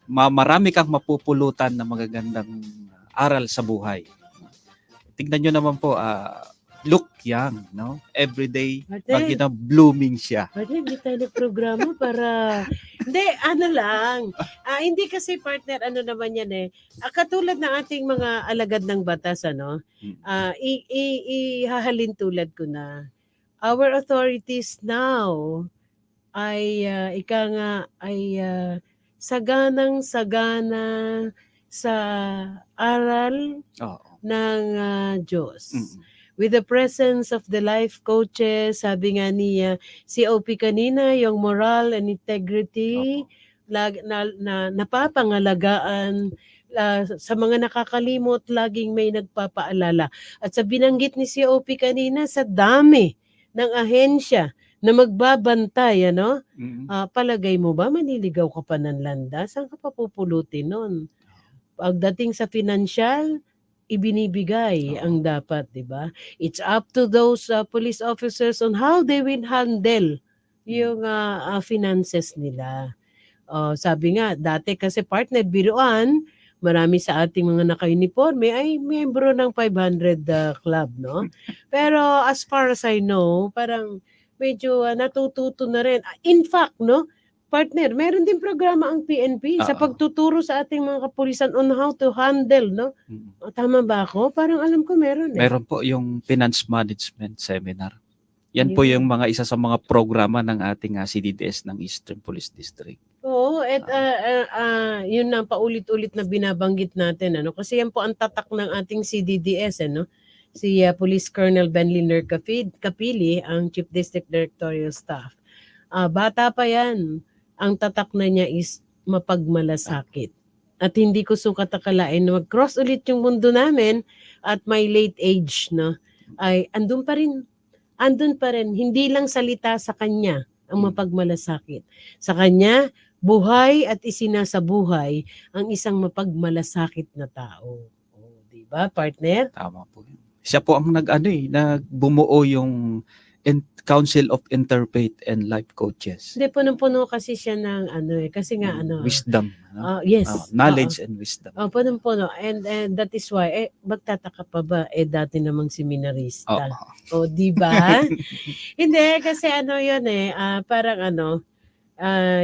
Marami kang mapupulutan na magagandang aral sa buhay. Tingnan nyo naman po, look young, no? Everyday, blooming siya. Hindi tayo nagprograma para... Hindi, hindi kasi partner, naman yan eh. Katulad ng ating mga alagad ng batas, ihahalin tulad ko na. Our authorities now ay, saganang-sagana sa aral ng Diyos. With the presence of the life coaches, sabi nga niya, COP kanina, yung moral and integrity, napapangalagaan sa mga nakakalimot, laging may nagpapaalala. At sa binanggit ni COP kanina, sa dami ng ahensya na magbabantay, palagay mo ba, maniligaw ka pa ng landas? Saan ka pa pupulutin nun? Pagdating sa financial, ibinibigay ang dapat, di ba? It's up to those police officers on how they will handle yung finances nila. Sabi nga, dati kasi partner, biruan, marami sa ating mga naka-uniforme ay miyembro ng 500 club, no? Pero as far as I know, parang medyo natututo na rin. In fact, no, partner, meron din programa ang PNP sa pagtuturo sa ating mga kapulisan on how to handle, no? Tama ba ako? Parang alam ko meron eh. Meron po yung finance management seminar. Yan po yung isa sa mga programa ng ating CDDS ng Eastern Police District. Oo, at yun ang paulit-ulit na binabanggit natin, kasi yan po ang tatak ng ating CDDS, si Police Colonel Benliner Capili, ang Chief District Directorial Staff. Bata pa yan. Ang tatak na niya is mapagmalasakit. At hindi ko sukat akalain na mag-cross ulit yung mundo namin at my late age, ay andun pa rin. Hindi lang salita sa kanya ang mapagmalasakit. Sa kanya, buhay at isinasabuhay ang isang mapagmalasakit na tao. Di ba, partner? Tama po. Siya po ang nagbumuo yung Council of Interfaith and Life Coaches. Hindi, punong-puno kasi siya ng kasi nga wisdom. Yes. Knowledge and wisdom. Punong-puno. And that is why, magtataka pa ba, dati namang seminarista. Di ba? Hindi, kasi yun parang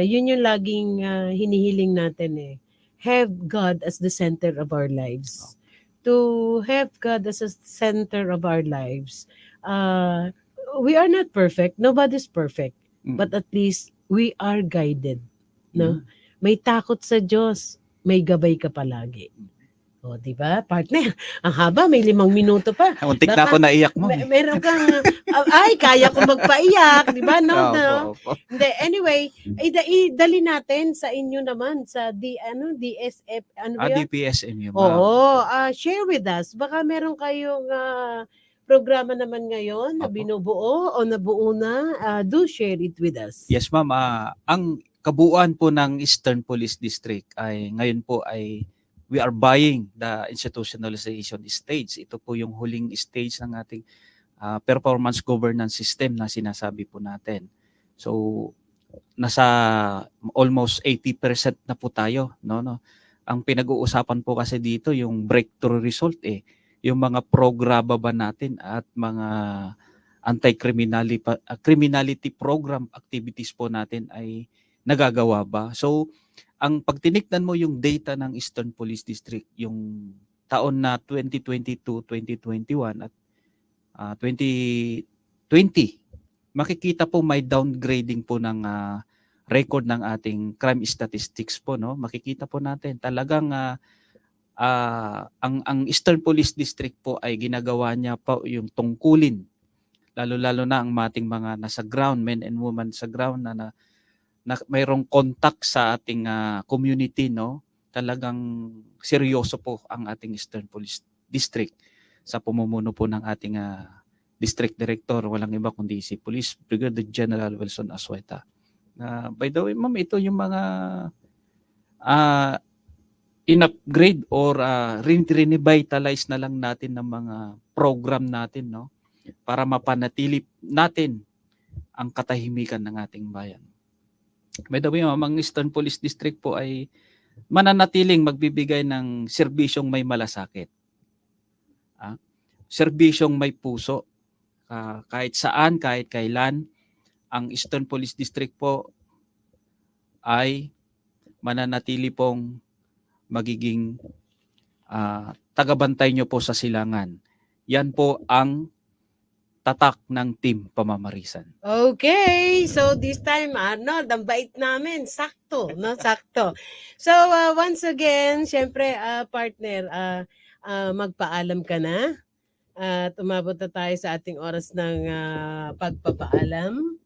yun yung laging hinihiling natin Have God as the center of our lives. To have God as a center of our lives, we are not perfect. Nobody's perfect. But at least we are guided. No? may takot sa Diyos, may gabay ka palagi. O, di ba? Partner, ang haba, may 5 minuto pa. Untik na ako naiyak mo. Meron kang, ay, kaya ko magpaiyak, di ba? No, Opo, no. opo. Hindi, anyway, idali natin sa inyo naman, sa DSF, ano ba yun? DPSMU, ma'am. Oo, share with us. Baka meron kayong programa naman ngayon na Opo. binubuo o nabuo na. Do share it with us. Yes, ma'am. Ang kabuuan po ng Eastern Police District ay ngayon po ay we are buying the institutionalization stage. Ito po yung huling stage ng ating performance governance system na sinasabi po natin. So, nasa almost 80% na po tayo. No? Ang pinag-uusapan po kasi dito yung breakthrough result yung mga programa ba natin at mga anti-criminality program activities po natin ay nagagawa ba. So, ang pagtinignan mo yung data ng Eastern Police District, yung taon na 2022, 2021 at 2020, makikita po may downgrading po ng record ng ating crime statistics po. No? Makikita po natin talagang ang Eastern Police District po ay ginagawa niya po yung tungkulin. Lalo-lalo na ang mating mga nasa ground, men and women sa ground na mayroong contact sa ating community, no? Talagang seryoso po ang ating Eastern Police District sa pamumuno po ng ating District Director, walang iba kundi si Police Brigadier General Wilson Asueta. By the way, ma'am, ito yung mga in-upgrade or revitalize na lang natin ng mga program natin, no? Para mapanatili natin ang katahimikan ng ating bayan. By the way, ang Eastern Police District po ay mananatiling magbibigay ng serbisyong may malasakit. Serbisyong may puso. Kahit saan, kahit kailan, ang Eastern Police District po ay mananatili pong magiging tagabantay nyo po sa silangan. Yan po ang tatak ng Team Pamamarisan. Okay, so this time, Arnold, ang bait namin, sakto, no? Sakto. So, once again, syempre, partner, magpaalam ka na. At umabot na tayo sa ating oras ng pagpapaalam.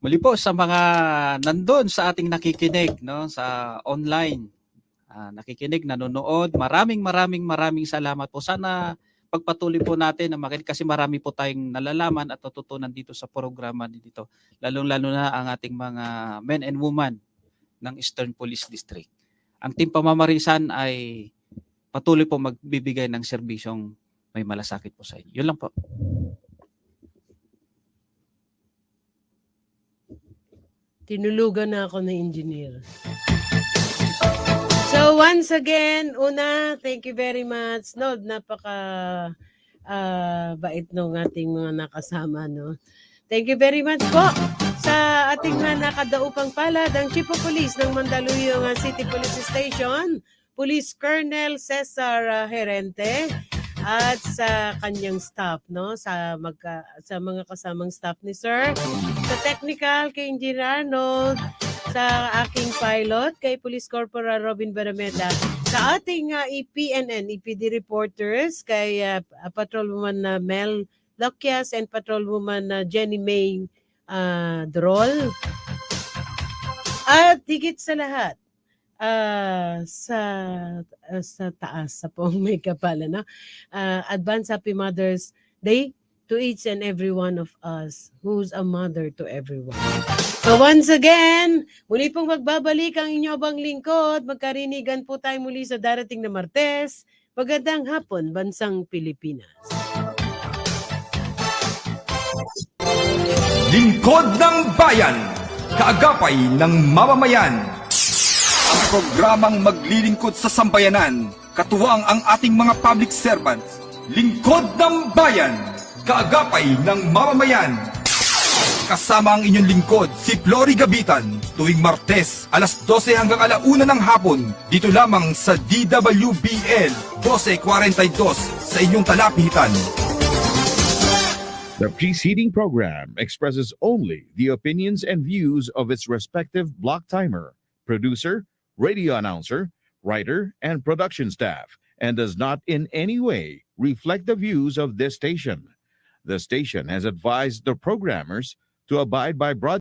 Muli po sa mga nandun sa ating nakikinig, no, sa online, nakikinig, nanonood, maraming salamat po. Sana pagpatuloy po natin na makinig kasi marami po tayong nalalaman at natutunan dito sa programa dito. Lalong-lalo na ang ating mga men and women ng Eastern Police District. Ang Team Pamamarisan ay patuloy po magbibigay ng serbisyong may malasakit po sa inyo. Yun lang po. Tinulugan na ako ng engineer. So once again, una, thank you very much. No, napaka bait ng ating mga nakasama, no. Thank you very much po sa ating mga nakadaupang palad, ang Chief of Police ng Mandaluyong City Police Station, Police Colonel Cesar Herente, at sa kanyang staff, no, sa mga kasamang staff ni Sir, sa technical kay Engineer Arnold, sa aking pilot kay Police Corporal Robin Barameda, sa ating EPD reporters kay Patrolwoman Mel Loquias and Patrolwoman Jenny May Drol, at higit sa lahat sa taas sa pong may kapala, no? Advance Happy Mother's Day to each and every one of us who's a mother to everyone. So once again, muli pong magbabalik ang inyo bang lingkod. Magkarinigan po tayo muli sa darating na Martes. Magandang hapon, Bansang Pilipinas. Lingkod ng Bayan, kaagapay ng mamamayan. Ang programang maglilingkod sa sambayanan, katuwang ang ating mga public servants. Lingkod ng Bayan, kaagapay ng mamamayan. Kasama ang inyong lingkod, si Flory Gabitan, tuwing Martes, alas 12 hanggang alauna ng hapon, dito lamang sa DWBL 1242 sa inyong talapitan. The preceding program expresses only the opinions and views of its respective block timer, producer, radio announcer, writer, and production staff, and does not in any way reflect the views of this station. The station has advised the programmers to abide by broadcast